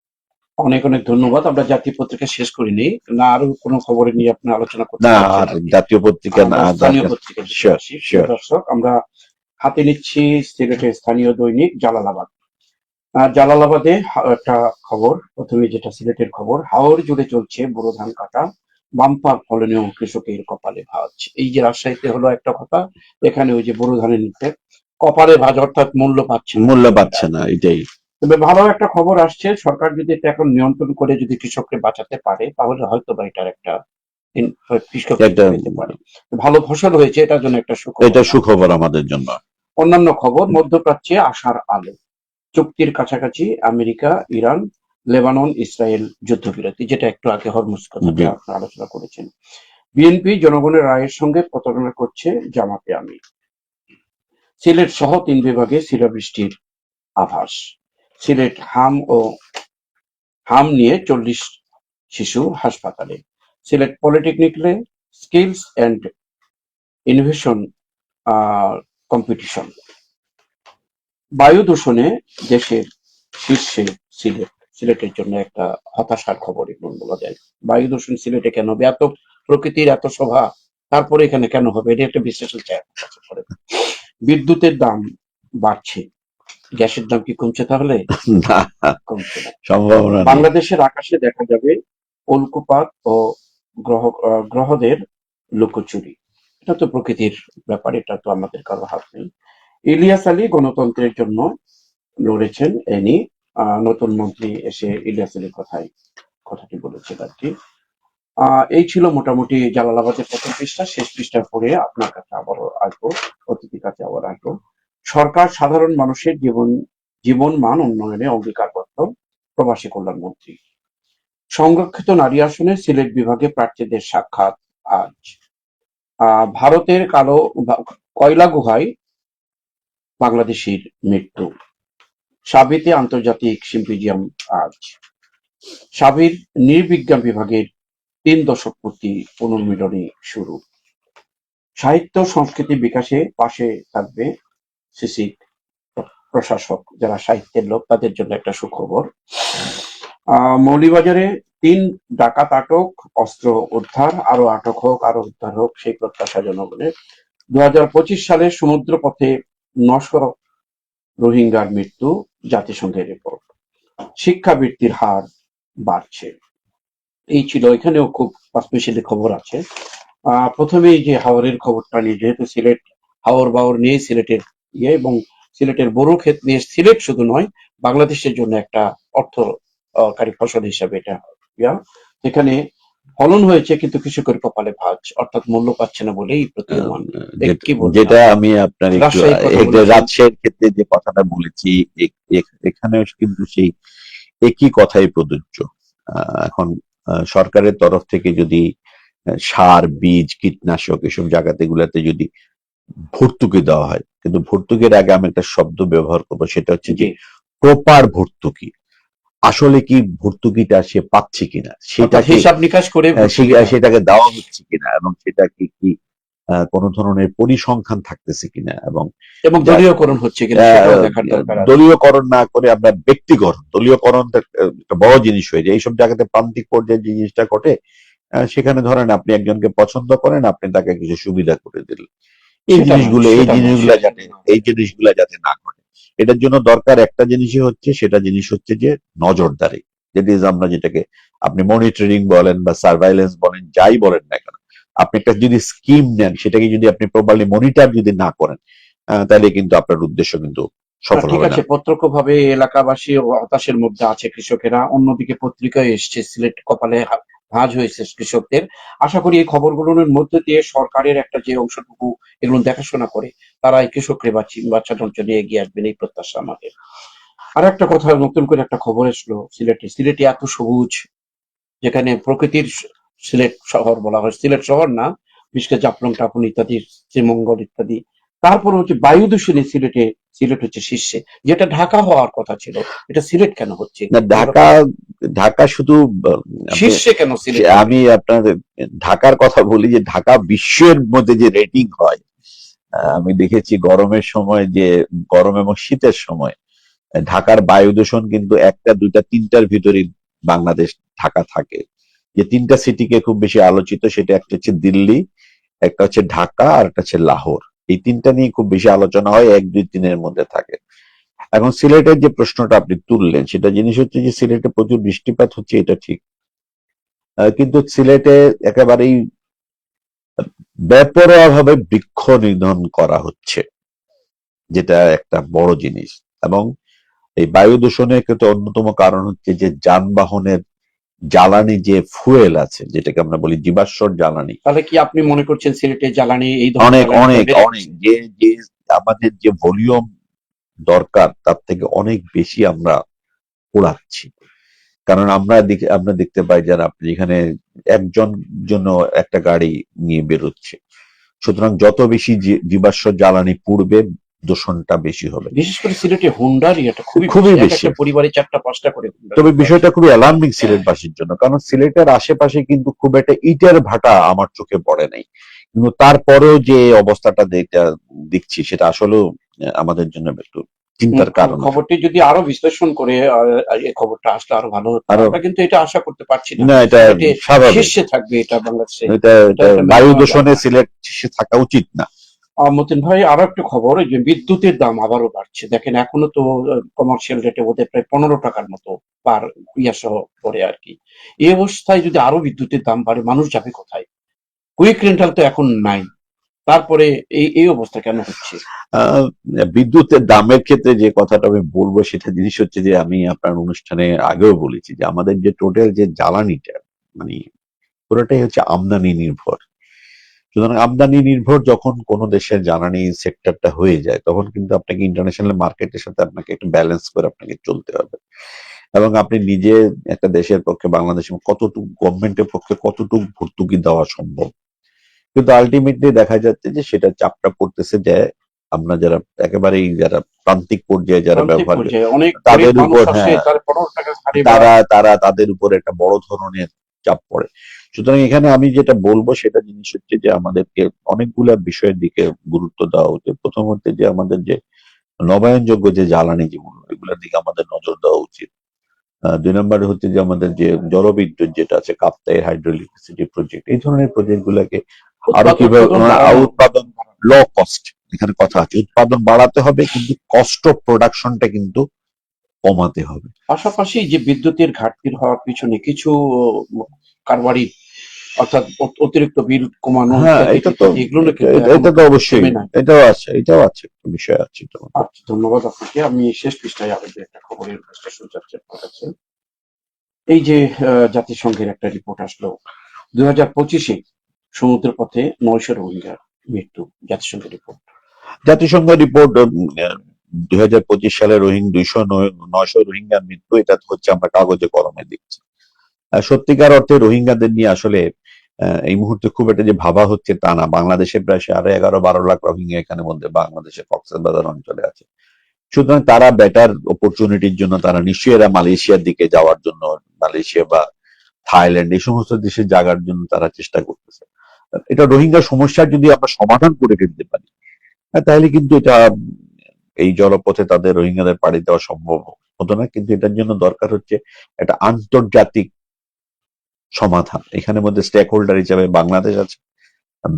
Speaker 1: অনেক অনেক ধন্যবাদ। আমরা জাতীয় পত্রিকা শেষ করিনি, না আরো কোনো খবরে নিয়ে আপনি আলোচনা করতে
Speaker 2: না,
Speaker 1: চাচ্ছেন?
Speaker 2: আর জাতীয় পত্রিকা না,
Speaker 1: স্থানীয় পত্রিকা। দর্শক, আমরা হাতে নিচ্ছি সিলেটের স্থানীয় দৈনিক জালালাবাদ। জালালাবাদে একটা খবর, প্রথমে যেটা সিলেটের খবর, হাওর জুড়ে চলছে বোরো ধান কাটা, বাম্পার ফলনীয় কৃষকের কপালে ভাঁজ। এই যে রাজশাহীতে হলো একটা কথা, এখানে ওই যে বোরো ধানের নিতে কপালে ভাঁজ, অর্থাৎ মূল্য পাচ্ছে না,
Speaker 2: এটাই।
Speaker 1: তবে ভালো একটা খবর আসছে, সরকার যদি এটা এখন নিয়ন্ত্রণ করে যদি কৃষককে বাঁচাতে পারে, তাহলে হয়তো বা এটার একটা কৃষক পেতে পারে। ভালো ফসল হয়েছে, এটার জন্য একটা
Speaker 2: সুখবর আমাদের জন্য।
Speaker 1: অন্যান্য খবর, মধ্যপ্রাচ্যে আশার আলো, চুক্তির কাছাকাছি আমেরিকা, ইরান, লেবানন, ইসরায়েল যুদ্ধবিরতি, যেটা একটু আগে হরমুজ কথা আপনারা আলোচনা করেছেন। বিএনপি জনগণের রায়ের সঙ্গে প্রতারণা করছে জামাতে আমির। সিলেট সহ 3 বিভাগে শিলাবৃষ্টির আভাস। সিলেট হাম নিয়ে 40 শিশু হাসপাতালে। সিলেট পলিটেকনিকে স্কিলস অ্যান্ড ইনোভেশন কম্পিটিশন। বায়ু দূষণে দেশের শীর্ষে সিলেট। সিলেটের জন্য একটা হতাশার খবর এখন বলা যায়। বায়ু দূষণ সিলেটে কেন হবে? এত প্রকৃতির এত শোভা, তারপরে এখানে কেন হবে? এটা একটা বিশ্লেষণ চাই। বিদ্যুতের দাম বাড়ছে, গ্যাসের দাম কি কমছে? তাহলে কমছে না, সম্ভাবনা। বাংলাদেশের আকাশে দেখা যাবে উল্কাপাত ও গ্রহদের লুকোচুরি। এটা তো প্রকৃতির ব্যাপার, এটা তো আমাদের কারো হাত নেই। ইলিয়াস আলী গণতন্ত্রের জন্য লড়েছেন, এনি নতুন মন্ত্রী এসে ইলিয়াস আলীর কথাটি বলেছেন আর কি। এই ছিল মোটামুটি জালালাবাদের প্রথম পৃষ্ঠা। শেষ পৃষ্ঠা পড়ে আপনার কাছে আবারও আসবো, অতিথির কাছে আবার আসবো। সরকার সাধারণ মানুষের জীবন মান উন্নয়নে অঙ্গীকারবদ্ধ, প্রবাসী কল্যাণ মন্ত্রী। সংরক্ষিত নারী আসনে সিলেট বিভাগে প্রার্থীদের সাক্ষাৎ আজ। ভারতের কয়লা গুহায় বাংলাদেশির মৃত্যু। সাবিতে আন্তর্জাতিক সিম্পোজিয়াম আজ। সাবির নৃবিজ্ঞান বিভাগের 3 দশক পূর্তি পুনর্মিলনী শুরু। সাহিত্য সংস্কৃতি বিকাশে পাশে থাকবে সিসি প্রশাসক, যারা সাহিত্যের লোক তাদের জন্য একটা সুখবর। মৌলভীবাজারে 3 ডাকাত আটক, অস্ত্র উদ্ধার, আরো আটক হোক, আরো উদ্ধার হোক, সেই প্রত্যাশা জনগণের। 2025 সালে সমুদ্র পথে 900 রোহিঙ্গার মৃত্যু, জাতিসংঘের রিপোর্ট। শিক্ষাবৃত্তির হার বাড়ছে। এই ছিল, এখানেও খুব স্পেশালি খবর আছে। প্রথমেই যে হাওরের খবরটা নিয়ে, যেহেতু সিলেট হাওর বাওর নিয়ে সিলেটের এবং সিলেটের বড় ক্ষেত নিয়ে, সিলেট শুধু নয় বাংলাদেশের জন্য একটা অর্থকারী ফসল হিসাবে এটা। এখানে ফলন হয়েছে কিন্তু কৃষকের কপালে ভাঁজ, অর্থাৎ মূল্য পাচ্ছে না বলেই প্রতীয়মান। কি বলবেন
Speaker 2: যেটা
Speaker 1: আপনি?
Speaker 2: আমি আপনার একটু
Speaker 1: রাজশাহীর কথা বলেছেন।
Speaker 2: রাজশাহীর ক্ষেত্রে যে কথাটা বলেছি, এখানেও কিন্তু সেই একই কথাই প্রযোজ্য। এখন সরকারের তরফ থেকে যদি সার, বীজ, কীটনাশক এসব জায়গাতে গুলাতে যদি ভর্তুকি দেওয়া হয়, কিন্তু ভর্তুকির আগে আমি একটা শব্দ ব্যবহার করবো, সেটা হচ্ছে যে
Speaker 1: জি,
Speaker 2: প্রপার ভর্তুকি। আসলে কি ভর্তুকিটা সে পাচ্ছে কিনা,
Speaker 1: অর্থাৎ
Speaker 2: সেটাকে
Speaker 1: হিসাব নিকাশ করে ভর্তুকিটা।
Speaker 2: সেটাকে দেওয়া হচ্ছে কিনা, এবং সেটাকে কি কোনো ধরনের পরিসংখ্যান থাকতেছে কিনা, এবং
Speaker 1: এবং
Speaker 2: যার
Speaker 1: দলীয়করণ হচ্ছে কিনা সেটাও দেখার দরকার আছে।
Speaker 2: দলীয়করণ না করে আমরা ব্যক্তিগত দলীয়করণ একটা বড় জিনিস হয়ে যায় এইসব জায়গাতে। প্রান্তিক পর্যায়ে যে জিনিসটা ঘটে, সেখানে ধরেন আপনি একজনকে পছন্দ করেন, আপনি তাকে কিছু সুবিধা করে দিলেন। এই
Speaker 1: সেটা নয়,
Speaker 2: জিনিসগুলো এই
Speaker 1: সেটা নয়,
Speaker 2: জিনিসগুলা যাতে এই জিনিসগুলা যাতে না ঘটে, এটার জন্য দরকার একটা জিনিসই হচ্ছে, সেটা জিনিস হচ্ছে যে নজরদারি। যেটি আমরা যেটাকে আপনি মনিটরিং বলেন বা সার্ভাইলেন্স বলেন, যাই বলেন না কেন, আপনি একটা যদি স্কিম নেন, সেটাকে যদি আপনি প্রপারলি মনিটর যদি না করেন, তাহলে কিন্তু আপনার উদ্দেশ্য কিন্তু
Speaker 1: না,
Speaker 2: সফল
Speaker 1: ঠিক
Speaker 2: হবে না।
Speaker 1: আছে, প্রত্যক্ষভাবে এলাকাবাসী ও হতাশের মধ্যে আছে কৃষকেরা। অন্যদিকে পত্রিকায় এসছে সিলেট কপালে ভাঁজ হয়েছে কৃষকদের। আশা করি এই খবরগুলোর মধ্যে দিয়ে সরকারের একটা যে অংশটুকু এগুলো দেখাশোনা করে তারা এই কৃষককে বাচ্চাটার জন্য এগিয়ে আসবেন, এই প্রত্যাশা আমাদের। আর একটা কথা, নতুন করে একটা খবর এসলো সিলেটে এত সবুজ, যেখানে প্রকৃতির সিলেট শহর বলা হয়, সিলেট শহর না, বিশেষ করে জাফলং টাফলং ইত্যাদি, শ্রীমঙ্গল ইত্যাদি। তারপর হচ্ছে বায়ু দূষণে সিলেট হচ্ছে শীর্ষে, যেটা ঢাকা হওয়ার কথা ছিল, এটা সিলেট কেন হচ্ছে?
Speaker 2: না, ঢাকা ঢাকা শুধু আপনি
Speaker 1: শীর্ষে কেন সিলেট হবে?
Speaker 2: আমি আপনার ঢাকার কথা বলি, যে ঢাকা বিশ্বের মধ্যে যে রেটিং হয়, আমি দেখেছি গরমের সময়, যে গরম এবং শীতের সময় ঢাকার বায়ু দূষণ কিন্তু একটা, দুইটা, তিনটার ভিতরেই বাংলাদেশ ঢাকা থাকে। যে তিনটা সিটিকে খুব বেশি আলোচিত, সেটা একটা হচ্ছে দিল্লি, একটা হচ্ছে ঢাকা, আর একটা হচ্ছে লাহোর। এই তিনটা নিয়ে খুব বেশি আলোচনা হয়, 1, 2, 3-এর মধ্যে থাকে। এখন সিলেটের যে প্রশ্নটা আপনি তুললেন, সেটা জিনিস হচ্ছে যে সিলেটে প্রচুর বৃষ্টিপাত হচ্ছে, এটা ঠিক। কিন্তু সিলেটে একেবারেই বেপরোয়া ভাবে বৃক্ষ নিধন করা হচ্ছে, যেটা একটা বড় জিনিস। এবং এই বায়ু দূষণের ক্ষেত্রে অন্যতম কারণ হচ্ছে যে যানবাহনের জ্বালানি, যে ফুয়েল আছে, যেটাকে আমরা বলি জীবাশ্ম জ্বালানি,
Speaker 1: তাহলে কি আপনি মনে করছেন সিলেটে জ্বালানি, এই ধরনের
Speaker 2: অনেক
Speaker 1: জ্বালানিটা
Speaker 2: অনেক
Speaker 1: বেড়ে
Speaker 2: অনেক
Speaker 1: গেছে?
Speaker 2: যে যে আমাদের যে ভলিউম দরকার, তার থেকে অনেক বেশি আমরা পোড়াচ্ছি। কারণ আমরা দেখতে পাই যারা, আপনি এখানে একজন জন্য একটা গাড়ি নিয়ে বেরোচ্ছে, সুতরাং যত বেশি জীবাশ্ম জ্বালানি পুড়বে, দূষণটা বেশি হবে।
Speaker 1: বিশেষ করে সিলেটে হুন্ডার ইয়েটা খুবই বেশি,
Speaker 2: খুবই
Speaker 1: এক
Speaker 2: বেশি।
Speaker 1: একটা পরিবারে 4টা 5টা করে হুন্ডা
Speaker 2: তবে
Speaker 1: দেখতে পাচ্ছি।
Speaker 2: বিষয়টা খুবই অ্যালার্মিং সিলেটবাসীর জন্য, কারণ সিলেটের আশেপাশে কিন্তু খুব একটা ইটের ভাটা আমার চোখে পড়ে নাই। কিন্তু তারপরেও যে অবস্থাটা দেখছি, সেটা আসলেও আমাদের জন্য একটু চিন্তার কারণ।
Speaker 1: খবরটি যদি আরো বিশ্লেষণ করে এই খবরটা আসলে আরো ভালো হতো।
Speaker 2: আরো
Speaker 1: আমরা কিন্তু এটা আশা করতে পারছি না
Speaker 2: না,
Speaker 1: যে
Speaker 2: এটা
Speaker 1: সিলেটে
Speaker 2: স্বাভাবিক,
Speaker 1: শীর্ষে থাকবে এটা বাংলাদেশে।
Speaker 2: এটা
Speaker 1: এটা
Speaker 2: এটা
Speaker 1: এটা মেনে
Speaker 2: বায়ু
Speaker 1: নেওয়া যায়
Speaker 2: দূষণে
Speaker 1: না।
Speaker 2: সিলেট শীর্ষে থাকা উচিত না।
Speaker 1: মতিন ভাই, আরো একটা খবর, এই যে বিদ্যুতের দাম আবারও বাড়ছে। দেখেন এখনো তো কমার্শিয়াল রেটে ওদের প্রায় 15 টাকার মতো পার সহ পড়ে আর কি। এই অবস্থায় যদি আরো বিদ্যুতের দাম বাড়ে, মানুষ যাবে কোথায়? কুইক রেন্টাল তো এখন নাই। তারপরে এই অবস্থা কেন হচ্ছে?
Speaker 2: আহ, বিদ্যুতের দামের ক্ষেত্রে যে কথাটা আমি বলবো, সেটা জিনিস হচ্ছে যে আমি আপনার অনুষ্ঠানে আগেও বলেছি যে আমাদের যে টোটাল যে জ্বালানিটা, মানে পুরোটাই হচ্ছে আমদানি নির্ভর। সুতরাং আমদানি নির্ভর যখন কোনো দেশের জ্বালানি সেক্টরটা হয়ে যায়, তখন কিন্তু আপনাকে ইন্টারন্যাশনাল মার্কেটের সাথে আপনাকে একটু ব্যালেন্স করে আপনাকে চলতে হবে। এবং আপনি নিজে একটা দেশের পক্ষে, বাংলাদেশের কতটুকু, গভর্নমেন্টের পক্ষে কতটুকু ভর্তুকি দেওয়া সম্ভব, কিন্তু আলটিমেটলি দেখা যাচ্ছে যে সেটা চাপটা পড়তেছে যে আমরা যারা একেবারেই যারা প্রান্তিক পর্যায়ে যারা
Speaker 1: প্রান্তিক
Speaker 2: ব্যবহার করে,
Speaker 1: পর্যায়ে অনেক গরিব
Speaker 2: তাদের
Speaker 1: মানুষ
Speaker 2: উপর,
Speaker 1: আসে,
Speaker 2: হ্যাঁ,
Speaker 1: তার 15 টাকা হারে বা
Speaker 2: তারা তারা তাদের উপর একটা বড় ধরনের চাপ পড়ে। সুতরাং এখানে আমি যেটা বলবো, সেটা জিনিস হচ্ছে যে আমাদেরকে অনেকগুলা বিষয়ের দিকে গুরুত্ব দেওয়া উচিত। প্রথম হচ্ছে যে আমাদের যে নবায়নযোগ্য যে জ্বালানি, যেগুলো এগুলোর দিকে আমাদের নজর দেওয়া উচিত। 2 নম্বরে হচ্ছে যে আমাদের যে জলবিদ্যুৎ যেটা আছে, কাপ্তাই হাইড্রো ইলেকট্রিসিটি প্রজেক্ট, এই ধরনের প্রজেক্ট গুলাকে আরো কিভাবে
Speaker 1: উৎপাদন বাড়ানো।
Speaker 2: উৎপাদন, ল কস্ট, এখানে কথা আছে, উৎপাদন বাড়াতে হবে, কিন্তু কস্ট অফ প্রোডাকশনটা কিন্তু কমাতে হবে।
Speaker 1: পাশাপাশি যে বিদ্যুতের ঘাটতির হওয়ার পিছনে কিছু কারবারি, অর্থাৎ অতিরিক্ত বিল কমানো
Speaker 2: হ্যাঁ,
Speaker 1: ইত্যাদি
Speaker 2: এটা তো
Speaker 1: ইত্যাদি, এগুলো
Speaker 2: এটা
Speaker 1: কিন্তু
Speaker 2: এটা-
Speaker 1: এখনো
Speaker 2: এটা তো
Speaker 1: কিন্তু
Speaker 2: অবশ্যই,
Speaker 1: থেমে নাই।
Speaker 2: এটাও আছে একটা বিষয় আছে এটার মধ্যে।
Speaker 1: আচ্ছা, ধন্যবাদ আপনাকে। আমি শেষ পৃষ্ঠায় আরেকটি একটা খবরের বিশ্লেষণ চাচ্ছি আপনার কাছে। এই যে জাতিসংঘের একটা রিপোর্ট আসলো, 2025-এ সমুদ্রপথে 900 রোহিঙ্গার মৃত্যু, জাতিসংঘের রিপোর্ট।
Speaker 2: জাতিসংঘ রিপোর্ট 2025 সালে 900 রোহিঙ্গার মৃত্যু, এটা তো হচ্ছে আমরা কাগজে কলমে দেখছি। সত্যিকার অর্থে রোহিঙ্গাদের নিয়ে আসলে এই মুহূর্তে খুব একটা যে ভাবা হচ্ছে তা না। বাংলাদেশে প্রায় 11.5-12 লাখ রোহিঙ্গা এখানে মধ্যে বাংলাদেশের কক্সবাজার অঞ্চলে আছে। সুতরাং তারা বেটার অপরচুনিটির জন্য তারা নিশ্চয়ই এরা মালয়েশিয়ার দিকে যাওয়ার জন্য, মালয়েশিয়া বা থাইল্যান্ড এই সমস্ত দেশে যাওয়ার জন্য তারা চেষ্টা করতেছে। এটা রোহিঙ্গা সমস্যার যদি আমরা সমাধান করে ফেলতে পারি, তাহলে কিন্তু এটা এই জলপথে তাদের রোহিঙ্গাদের পাড়ি দেওয়া সম্ভব হতো না। কিন্তু এটার জন্য দরকার হচ্ছে একটা আন্তর্জাতিক সমাধান। এখানে মধ্যে স্টেক হোল্ডার হিসাবে বাংলাদেশ আছে,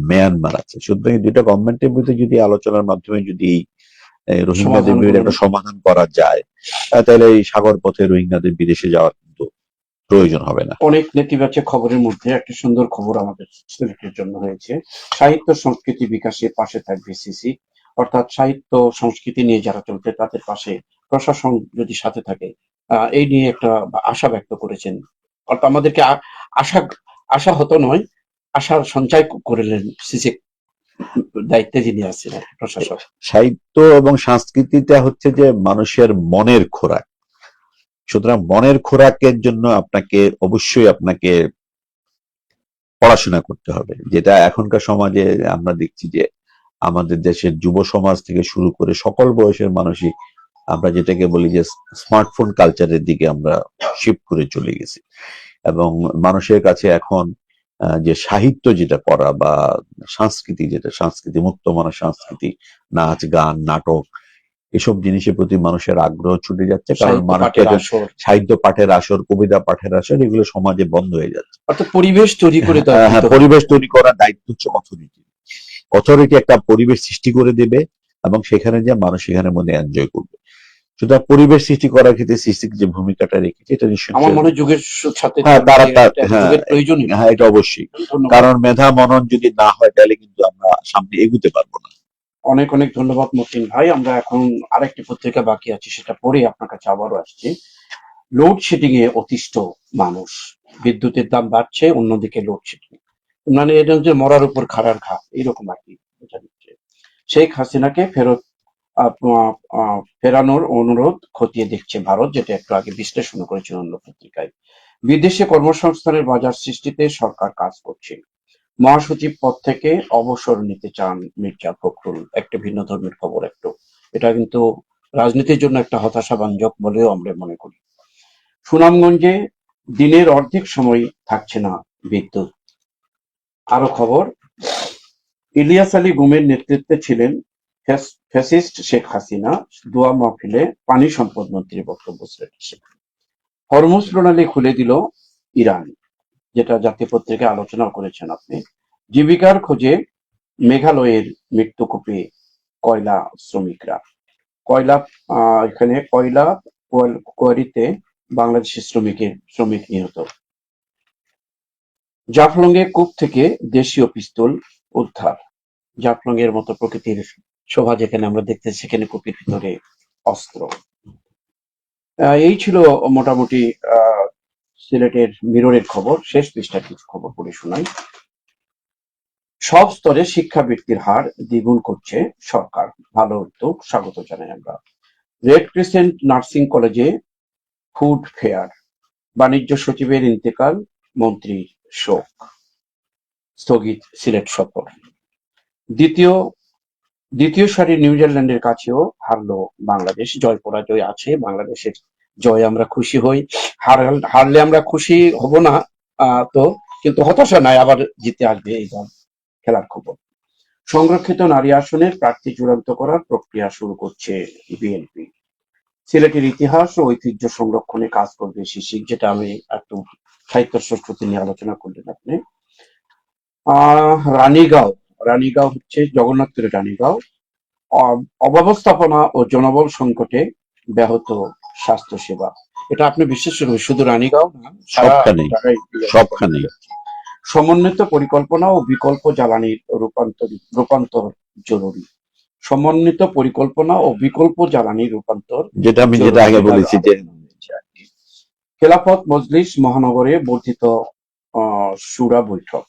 Speaker 2: মিয়ানমার আছে। সুতরাং এই দুইটা গভর্নমেন্টের মধ্যে যদি আলোচনার মাধ্যমে যদি এই রোহিঙ্গাদের বিরুদ্ধে একটা সমাধান করা যায়, তাহলে এই সাগর পথে রোহিঙ্গাদের বিদেশে যাওয়ার কিন্তু প্রয়োজন হবে না।
Speaker 1: অনেক নেতিবাচক খবরের মধ্যে একটা সুন্দর খবর আমাদের সিলেটের জন্য হয়েছে। সাহিত্য সংস্কৃতি বিকাশে পাশে থাকবে সিসি, অর্থাৎ সাহিত্য সংস্কৃতি নিয়ে যারা চলছে তাদের পাশে প্রশাসন যদি সাথে থাকে, এই নিয়ে একটা আশা ব্যক্ত করেছেন। অর্থাৎ আমাদেরকে আশা আশা হতো নয়, আশার সঞ্চয় করলেন সিসি দায়িত্বে যিনি আছেন প্রশাসক।
Speaker 2: সাহিত্য এবং সংস্কৃতিটা হচ্ছে যে মানুষের মনের খোরাক। সুতরাং মনের খোরাকের জন্য অবশ্যই আপনাকে পড়াশোনা করতে হবে, যেটা এখনকার সমাজে আমরা দেখছি যে আমাদের দেশের যুব সমাজ থেকে শুরু করে সকল বয়সের মানুষই আমরা যেটাকে বলি যে স্মার্টফোন কালচারের দিকে আমরা শিফট করে চলে গেছি। এবং মানুষের কাছে এখন যে সাহিত্য যেটা পড়া বা সংস্কৃতি, যেটা সংস্কৃতি মুক্ত মানের সংস্কৃতি, নাচ গান নাটক, এসব জিনিসের প্রতি মানুষের আগ্রহ ছুটে যাচ্ছে। কারণ মানুষের সাহিত্য পাঠের আসর, কবিতা পাঠের আসর, এগুলো সমাজে বন্ধ হয়ে যাচ্ছে।
Speaker 1: অর্থাৎ পরিবেশ তৈরি করে,
Speaker 2: পরিবেশ তৈরি করার দায়িত্ব হচ্ছে অথরিটি একটা পরিবেশ সৃষ্টি করে দেবে এবং সেখানে যে মানুষ সেখানের মধ্যে এনজয় করবে। সুতরাং পরিবেশ সৃষ্টি করার ক্ষেত্রে সৃষ্টির যে ভূমিকাটা রেখেছে এটা নিশ্চয়ই
Speaker 1: আমার মনে হয় যুগের সাথে প্রয়োজন।
Speaker 2: হ্যাঁ, এটা অবশ্যই, কারণ মেধা মনন যদি না হয় তাহলে কিন্তু আমরা সামনে এগুতে পারবো না।
Speaker 1: অনেক অনেক ধন্যবাদ মতিন ভাই। আমরা এখন আরেকটি পত্রিকা বাকি আছে, সেটা পড়ে আপনার কাছে আবারও আসছি। লোডশেডিং এ অতিষ্ঠ মানুষ, বিদ্যুতের দাম বাড়ছে, অন্যদিকে লোডশেডিং, মানে এটা হচ্ছে মরার উপর খাড়ার ঘা, এইরকম আর কি বোঝা যাচ্ছে। শেখ হাসিনাকে ফেরানোর অনুরোধ খতিয়ে দেখছে ভারত, যেটা একটু আগে বিশ্লেষণ করেছিল অন্য পত্রিকায়। বিদেশে কর্মসংস্থানের বাজার সৃষ্টিতে সরকার কাজ করছে। মহাসচিব পদ থেকে অবসর নিতে চান মির্জা ফখরুল। একটা ভিন্ন ধর্মের খবর একটু, এটা কিন্তু রাজনীতির জন্য একটা হতাশাব্যঞ্জক বলেও আমরা মনে করি। সুনামগঞ্জে দিনের অর্ধেক সময় থাকছে না বিদ্যুৎ। আরো খবর, ইলিয়াস আলী গুমের নেতৃত্বে ছিলেন ফ্যাসিস্ট শেখ হাসিনা, দোয়া মাহফিলে পানি সম্পদ মন্ত্রীর বক্তব্য। হরমুজ প্রণালী খুলে দিল ইরান, যেটা জাতীয় পত্রিকায় আলোচনা করেছেন আপনি। জীবিকার খোঁজে মেঘালয়ের মৃত্যুকূপে কয়লা শ্রমিকরা। এখানে কয়লা কোয়ারিতে বাংলাদেশের শ্রমিক নিহত। জাফলংয়ে কূপ থেকে দেশীয় পিস্তল উদ্ধার। জাফলং এর মতো প্রকৃতির শোভা যেখানে আমরা দেখতে, সেখানে কূপের ভিতরে অস্ত্র। এই ছিল মোটামুটি সিলেটের মিররের খবর। শেষ পৃষ্ঠার কিছু খবর পড়ে শোনাই। সব স্তরে শিক্ষাবৃত্তির হার দ্বিগুণ করছে সরকার, ভালো উদ্যোগ, স্বাগত জানাই আমরা। রেড ক্রিসেন্ট নার্সিং কলেজে ফুড ফেয়ার। বাণিজ্য সচিবের ইন্তেকাল, মন্ত্রীর শোক। স্থগিত সিলেট সফর। দ্বিতীয় সারি নিউজিল্যান্ডের কাছেও হারলো বাংলাদেশ। জয় পরাজয় আছে, বাংলাদেশের জয় আমরা খুশি হই, হারলে আমরা খুশি হব না, তো কিন্তু হতাশা নাই, আবার জিতে আসবে এই দল। খেলার খবর, সংরক্ষিত নারী আসনের প্রার্থী চূড়ান্ত করার প্রক্রিয়া শুরু করছে বিএনপি। সিলেটের ইতিহাস ও ঐতিহ্য সংরক্ষণে কাজ করবে শিশির, যেটা আমি একটু সাহিত্য সংস্কৃতি নিয়ে আলোচনা করলেন আপনি। রানীগাঁও হচ্ছে জগন্নাথপুরের রানীগাঁও, অব্যবস্থাপনা ও জনবল সংকটে ব্যাহত স্বাস্থ্য সেবা। এটা আপনি বিশেষ করে শুধু রানীগাঁও না,
Speaker 2: সবখানে।
Speaker 1: সমন্বিত পরিকল্পনা ও বিকল্প জ্বালানির রূপান্তর জরুরি। সমন্বিত পরিকল্পনা ও বিকল্প জ্বালানির রূপান্তর,
Speaker 2: যেটা আগে বলেছি যে
Speaker 1: খেলাফত মজলিস মহানগরে বর্ধিত শুরা বৈঠক,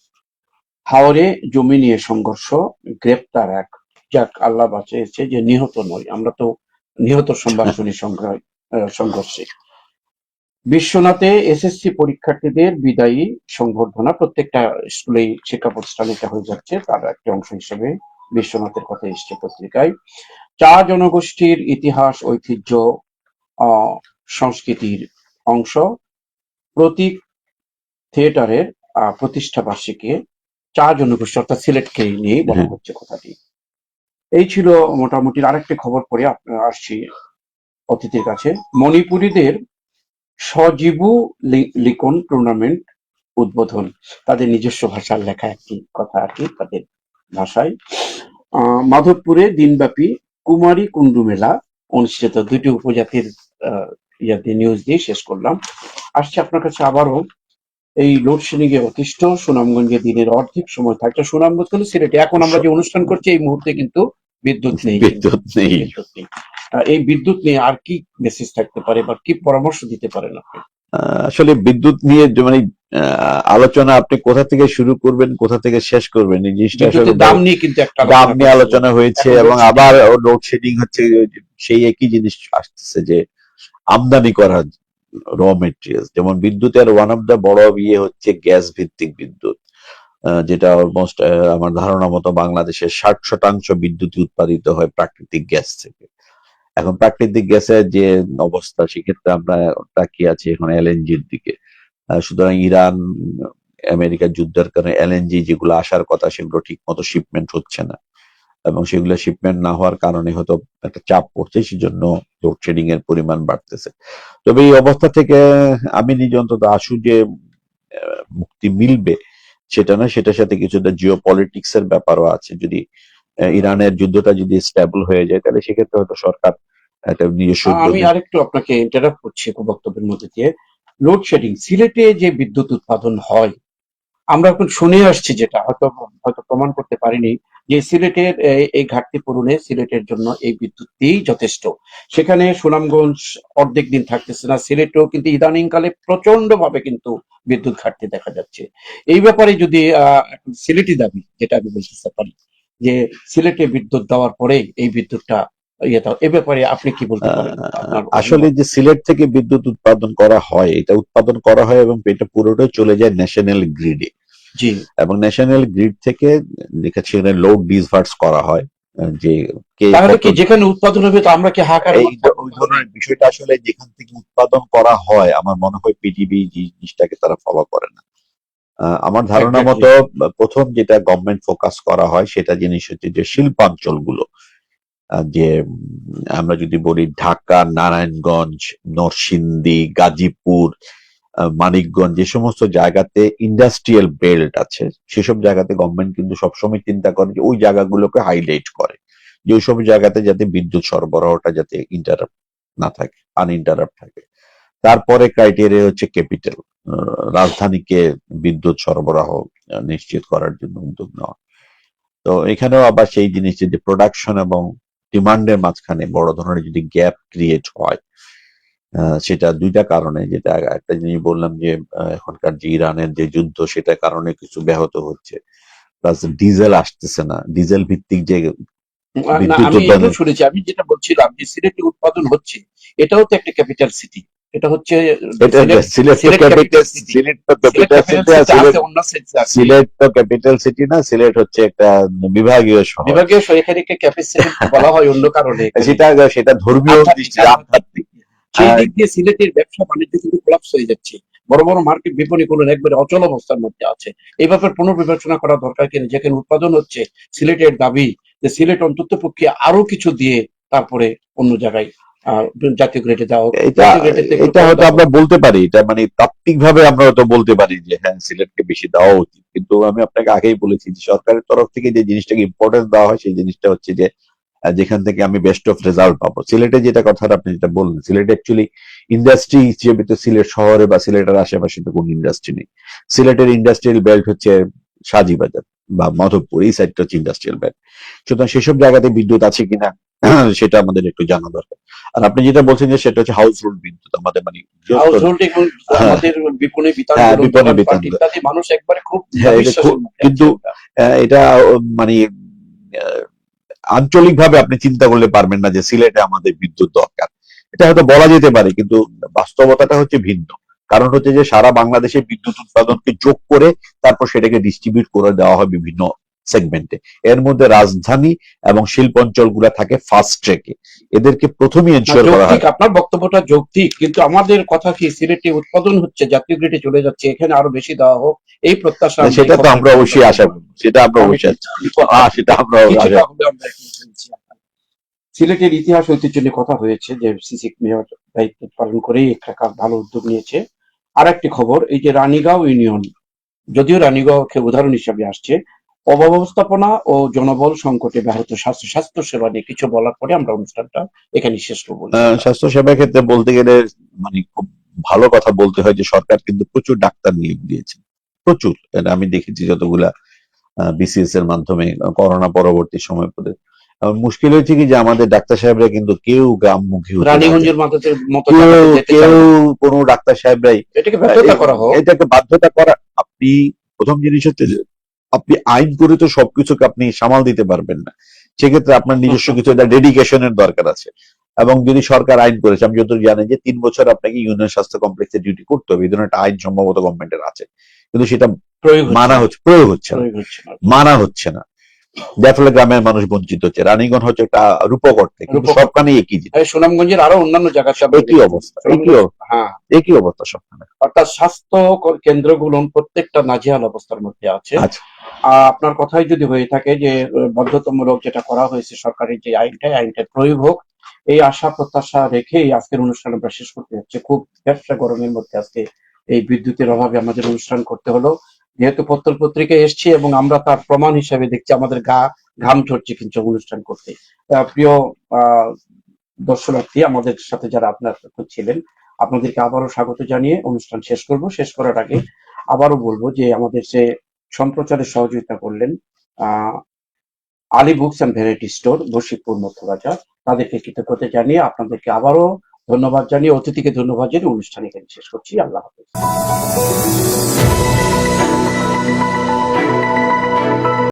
Speaker 1: হাওরে জমি নিয়ে সংঘর্ষ, গ্রেপ্তার এক, যাক আল্লাহ বাঁচিয়েছে যে নিহত নয়, আমরা তো নিহত সংবাদ শুনি সংঘর্ষে। বিশ্বনাথে এসএসসি পরীক্ষার্থীদের বিদায়ী সংবর্ধনা, প্রত্যেকটা স্কুলেই শিক্ষা প্রতিষ্ঠানে এটা হয়ে যাচ্ছে, তার একটা অংশ হিসেবে বিশ্বনাথের কথা এসছে পত্রিকায়। চা জনগোষ্ঠীর ইতিহাস, ঐতিহ্য, সংস্কৃতির অংশ, প্রতীক থিয়েটারের প্রতিষ্ঠা বার্ষিকী, চা জনগোষ্ঠী অর্থাৎ সিলেটকে নিয়ে বলা হচ্ছে কথাটি। এই ছিল মোটামুটি। আরেকটি খবর পরে আসছি অতিথির কাছে। মণিপুরীদের সজীবু লিখন টুর্নামেন্ট উদ্বোধন, তাদের নিজস্ব ভাষার লেখা একটি কথা আর কি, তাদের ভাষায়। মাধবপুরে দিনব্যাপী কুমারী কুণ্ডু মেলা অনুষ্ঠিত, দুটি উপজাতির ইয়াতে নিউজ দিয়ে শেষ করলাম। আসছে আপনার কাছে আবারও এই লোডশেডিং এ অতিষ্ঠ সুনামগঞ্জে দিনের অর্ধেক সময় থাকছে। সুনামগঞ্জ কিন্তু সিলেটে এখন আমরা যে অনুষ্ঠান করছি এই মুহূর্তে কিন্তু বিদ্যুৎ নেই। এই বিদ্যুৎ নিয়ে আর কি মেসেজ থাকতে পারে বা কি পরামর্শ দিতে পারেন আপনি?
Speaker 2: আসলে বিদ্যুৎ নিয়ে মানে আলোচনা আপনি কোথা থেকে শুরু করবেন, কোথা থেকে শেষ করবেন, এই জিনিসটা আসলে
Speaker 1: দাম নিয়ে কিন্তু একটা
Speaker 2: দাম নিয়ে আলোচনা হয়েছে, এবং আবার লোডশেডিং হচ্ছে, সেই একই জিনিস আসতেছে যে আমদানি করা র মেটেরিয়াল, যেমন বিদ্যুতের ওয়ান অফ দ্য বড় ইয়ে হচ্ছে গ্যাস ভিত্তিক বিদ্যুৎ, যেটা অলমোস্ট আমার ধারণা মতো বাংলাদেশের 60% বিদ্যুৎ উৎপাদিত হয় প্রাকৃতিক গ্যাস থেকে। এখন প্রাকৃতিক গ্যাসের যে অবস্থা, সেক্ষেত্রে আমরা তাকিয়ে আছি এখন এলএনজির দিকে। সুতরাং ইরান আমেরিকার যুদ্ধের কারণে এলএনজি যেগুলো আসার কথা সেগুলো ঠিক মতো শিপমেন্ট হচ্ছে না, এবং সেগুলো শিপমেন্ট না হওয়ার কারণে হয়তো একটা চাপ পড়ছে, সেজন্য লোডশেডিং এর পরিমাণ বাড়তেছে। তবে এই অবস্থা থেকে আমি নিজে অন্তত আশু যে মুক্তি মিলবে সেটা না, সেটার সাথে কিছুটা জিও পলিটিক্স এর ব্যাপারও আছে। যদি ইরানের যুদ্ধটা যদি স্টেবল হয়ে যায়, তাহলে সেক্ষেত্রে হয়তো সরকার একটা নিজস্ব।
Speaker 1: আমি আরেকটু আপনাকে ইন্টারাপ্ট করছি বক্তব্যের মধ্যে দিয়ে। লোডশেডিং, সিলেটে যে বিদ্যুৎ উৎপাদন হয় আমরা এখন শুনে আসছি, যেটা হয়তো হয়তো প্রমাণ করতে পারিনি, যে সিলেটের এই ঘাটতি পূরণে সিলেটের জন্য এই বিদ্যুৎই যথেষ্ট। সেখানে সুনামগঞ্জ অর্ধেক দিন থাকতেছে না, সিলেটেও কিন্তু ইদানিং কালে প্রচন্ড ভাবে কিন্তু বিদ্যুৎ ঘাটতি দেখা যাচ্ছে। এই ব্যাপারে যদি সিলেটি দাবি, যেটা আমি বলতে পারি, যে সিলেটে বিদ্যুৎ দেওয়ার পরে এই বিদ্যুৎটা এ ব্যাপারে আপনি কি বলতে পারেন?
Speaker 2: আসলে যে সিলেট থেকে বিদ্যুৎ উৎপাদন করা হয়, এটা উৎপাদন করা হয় এবং এটা পুরোটাই চলে যায় ন্যাশনাল গ্রিডে।
Speaker 1: জি। এবং
Speaker 2: ন্যাশনাল গ্রিড থেকে সেখানে লোড ডিসভার্স করা হয়, যে
Speaker 1: তাহলে কি যেখানে উৎপাদন হবে তো আমরা কি হাহাকার?
Speaker 2: এই ধরনের বিষয়টা আসলে যেখান থেকে উৎপাদন করা হয়, আমার মনে হয় পিডিবি জিনিসটাকে তারা ফলো করে না। আমার ধারণা মতো প্রথম যেটা গভর্নমেন্ট ফোকাস করা হয় সেটা জিনিস হচ্ছে যে শিল্পাঞ্চলগুলো, যে আমরা যদি বলি ঢাকা, নারায়ণগঞ্জ, নরসিংদী, গাজীপুর, মানিকগঞ্জ, যে সমস্ত জায়গাতে ইন্ডাস্ট্রিয়াল বেল্ট আছে, সেসব জায়গাতে গভর্নমেন্ট কিন্তু সবসময় চিন্তা করে যে ওই জায়গাগুলোকে হাইলাইট করে, যে ওই সব জায়গাতে যাতে বিদ্যুৎ সরবরাহটা যাতে ইন্টারাপ্ট না থাকে, আনইন্টারাপ্ট থাকে। তারপরে ক্রাইটেরিয়া হচ্ছে ক্যাপিটাল, রাজধানীকে বিদ্যুৎ সরবরাহ নিশ্চিত করার জন্য উদ্যোগ নেওয়া। তো এখানেও আবার সেই জিনিস যে প্রোডাকশন এবং ডিমান্ডের মাঝখানে বড় ধরনের যদি গ্যাপ ক্রিয়েট হয়, সেটা দুইটা কারণে, যেটা একটা জিনিস বললাম যে এখনকার যে ইরানের যে যুদ্ধ, সেটার কারণে কিছু ব্যাহত হচ্ছে, প্লাস ডিজেল আসতেছে না, ডিজেল ভিত্তিক যে
Speaker 1: বিদ্যুৎ উৎপাদন শুনেছি। আমি যেটা বলছিলাম যে সিলেটে উৎপাদন হচ্ছে, এটাও তো একটা ক্যাপিটাল সিটি, এটা হচ্ছে
Speaker 2: সিলেট তো ক্যাপিটাল সিটি না, সিলেট হচ্ছে একটা বিভাগীয় শহর।
Speaker 1: বিভাগীয় শহর, এখানে একটা ক্যাপিটাল বলা হয় অন্য কারণে,
Speaker 2: সেটা ধর্মীয় দৃষ্টিতে আধ্যাত্মিক।
Speaker 1: সেই দিক দিয়ে সিলেটের ব্যবসা বাণিজ্য কিন্তু কোলাপস হয়ে যাচ্ছে, বড় বড় মার্কেট বিপণীগুলো একবারে অচল অবস্থার মধ্যে আছে। এই ব্যাপারে পুনর্বিবেচনা করা দরকার কিনা, যেখানে উৎপাদন হচ্ছে সিলেটের দাবি যে সিলেট অন্তত পক্ষে আরো কিছু দিয়ে তারপরে অন্য জায়গায় জাতীয় গ্রেডে দেওয়া হোক।
Speaker 2: এটা হয়তো আমরা বলতে পারি, এটা মানে তাত্ত্বিক ভাবে আমরা হয়তো বলতে পারি যে হ্যাঁ সিলেটকে বেশি দেওয়া উচিত, কিন্তু আমি আপনাকে আগেই বলেছি যে সরকারের তরফ থেকে যে জিনিসটাকে ইম্পর্টেন্স দেওয়া হয় সেই জিনিসটা হচ্ছে যে যেখান থেকে আমি বেস্ট অফ রেজাল্ট পাবো। সিলেটে যেটা কথা আপনি যেটা বললেন, সিলেট অ্যাকচুয়ালি ইন্ডাস্ট্রি হিসেবে তো সিলেট শহরে বা সিলেটের আশেপাশে তো কোনো ইন্ডাস্ট্রি নেই। সিলেটের ইন্ডাস্ট্রিয়াল বেল্ট হচ্ছে সাজিবাজার, বা মাধবপুর এই সাইডটা হচ্ছে ইন্ডাস্ট্রিয়াল বেল্ট। সুতরাং সেসব জায়গাতে বিদ্যুৎ আছে কিনা সেটা আমাদের একটু জানা দরকার। আর আপনি যেটা বলছেন যে সেটা হচ্ছে হাউস হোল্ড বিদ্যুৎ, আমাদের মানে
Speaker 1: হাউস
Speaker 2: গৃহস্থ।
Speaker 1: হোল্ড এবং
Speaker 2: হ্যাঁ,
Speaker 1: আমাদের বিপণী বিতান
Speaker 2: হ্যাঁ,
Speaker 1: বলুন,
Speaker 2: বিপণী বিতান।
Speaker 1: দোকানপাট ইত্যাদি, মানুষ একবারে খুব
Speaker 2: হ্যাঁ, এটা
Speaker 1: বিশ্বাসের মধ্যে
Speaker 2: কিন্তু
Speaker 1: আছে ওটা।
Speaker 2: এটা মানে আঞ্চলিক ভাবে আপনি চিন্তা করলে পারবেন না যে সিলেটে আমাদের বিদ্যুৎ দরকার। এটা হয়তো বলা যেতে পারে, কিন্তু বাস্তবতাটা হচ্ছে ভিন্ন। কারণ হচ্ছে যে সারা বাংলাদেশে বিদ্যুৎ উৎপাদনকে যোগ করে তারপর সেটাকে ডিস্ট্রিবিউট করে দেওয়া হয় বিভিন্ন সেগমেন্টে। এর মধ্যে রাজধানী এবং শিল্পাঞ্চল গুলা থাকে ফার্স্ট ট্র্যাকে, এদেরকে প্রথমেই
Speaker 1: না,
Speaker 2: এনশিওর করা
Speaker 1: যৌক্তিক,
Speaker 2: হয়।
Speaker 1: আপনার বক্তব্যটা যৌক্তিক, কিন্তু আমাদের কথা কি সিলেটে উৎপাদন হচ্ছে, জাতীয় গ্রিডে চলে যাচ্ছে, এখানে আরো বেশি দেওয়া হোক, এই প্রত্যাশা আমরা
Speaker 2: সেটা
Speaker 1: এই
Speaker 2: তো
Speaker 1: খবরের
Speaker 2: আমরা অবশ্যই আশা
Speaker 1: কাগজে
Speaker 2: করবো, সেটা আমরা
Speaker 1: আমি
Speaker 2: অবশ্যই
Speaker 1: কথা
Speaker 2: সেটা আমরা
Speaker 1: কিছুটা
Speaker 2: আশা।
Speaker 1: হলে আমরা এগিয়ে চলছি। সিলেটের ইতিহাস ঐতিহ্য নিয়ে কথা হয়েছে যে সিসি মেয়র দায়িত্ব পালন করেই একটা ভালো উদ্যোগ নিয়েছে। আর একটি খবর, এই যে রানীগাঁও ইউনিয়ন, যদিও রানীগাঁওকে উদাহরণ হিসাবে আসছে, অব্যবস্থাপনা ও জনবল সংকটে ব্যাহত স্বাস্থ্য সেবা নিয়ে কিছু বলার পরে আমরা অনুষ্ঠানটা এখানে শেষ করবো।
Speaker 2: স্বাস্থ্য সেবা ক্ষেত্রে বলতে গেলে মানে খুব ভালো কথা বলতে হয় যে সরকার কিন্তু প্রচুর ডাক্তার নিয়োগ দিয়েছে, প্রচুর। এটা আমি দেখেছি যতগুলা বিসিএস এর মাধ্যমে করোনা পরবর্তী সময় পরে। মুশকিল হয়েছে কি যে আমাদের ডাক্তার সাহেবরা কিন্তু কেউ গ্রামমুখী হতে না চায়।
Speaker 1: রানীগঞ্জের মতো
Speaker 2: কেউ
Speaker 1: জায়গাতে যেতে
Speaker 2: কেউ
Speaker 1: চায় না।
Speaker 2: কোনো ডাক্তার সাহেবরাই
Speaker 1: এটাকে ব্যর্থতা করা হোক।
Speaker 2: এটাকে বাধ্যতা করা। আপনি প্রথম জিনিস হচ্ছে যে আপনি আইন করে তো সবকিছুকে আপনি সামাল দিতে পারবেন না। সেক্ষেত্রে আপনার নিজস্ব কিছু ডেডিকেশনের দরকার আছে। এবং যদি সরকার আইন করেছে, আমি যতটুকু জানি যে 3 বছর আপনাকে ইউনিয়ন স্বাস্থ্য কমপ্লেক্সে ডিউটি করতে হবে, এই ধরনের একটা আইন সম্ভবত গভর্নমেন্টের আছে, কিন্তু সেটা প্রয়োগ হচ্ছে না, মানা হচ্ছে না। যার ফলে গ্রামের মানুষ বঞ্চিত হচ্ছে। রানীগঞ্জ হচ্ছে একটা রূপক অর্থে, কিন্তু সবখানে একই জিনিস।
Speaker 1: সুনামগঞ্জের আরো অন্যান্য জায়গাতে
Speaker 2: একই অবস্থা,
Speaker 1: হ্যাঁ,
Speaker 2: একই অবস্থা সবখানে।
Speaker 1: অর্থাৎ স্বাস্থ্য কেন্দ্রগুলো প্রত্যেকটা নাজেহাল অবস্থার মধ্যে আছে। আপনার কথাই যদি হয়ে থাকে যে বাধ্যতামূলক যেটা করা হয়েছে সরকারের যে আইনটা প্রয়োগ হোক, এই আশা প্রত্যাশা রেখেই আজকের অনুষ্ঠান আমরা শেষ করতে হচ্ছে। খুব ব্যবসা গরমের মধ্যে আজকে এই বিদ্যুতের অভাবে আমাদের অনুষ্ঠান করতে হলো। যেহেতু পত্র পত্রিকায় এসছি এবং আমরা তার প্রমাণ হিসাবে দেখছি, আমাদের ঘাম ঝরছে কিন্তু অনুষ্ঠান করতে। প্রিয় দর্শনার্থী, আমাদের সাথে যারা আপনার ছিলেন, আপনাদেরকে আবারও স্বাগত জানিয়ে অনুষ্ঠান শেষ করব। শেষ করার আগে আবারও বলবো যে আমাদের যে সম্প্রচারে সহযোগিতা করলেন Ali books and variety store, Bashikpur Madhyabazar, তাদেরকে কৃতজ্ঞতা জানিয়ে আপনাদেরকে আবারও ধন্যবাদ জানিয়ে, অতিথিকে ধন্যবাদ জানিয়ে অনুষ্ঠান এখানে শেষ করছি। আল্লাহ হাফেজ।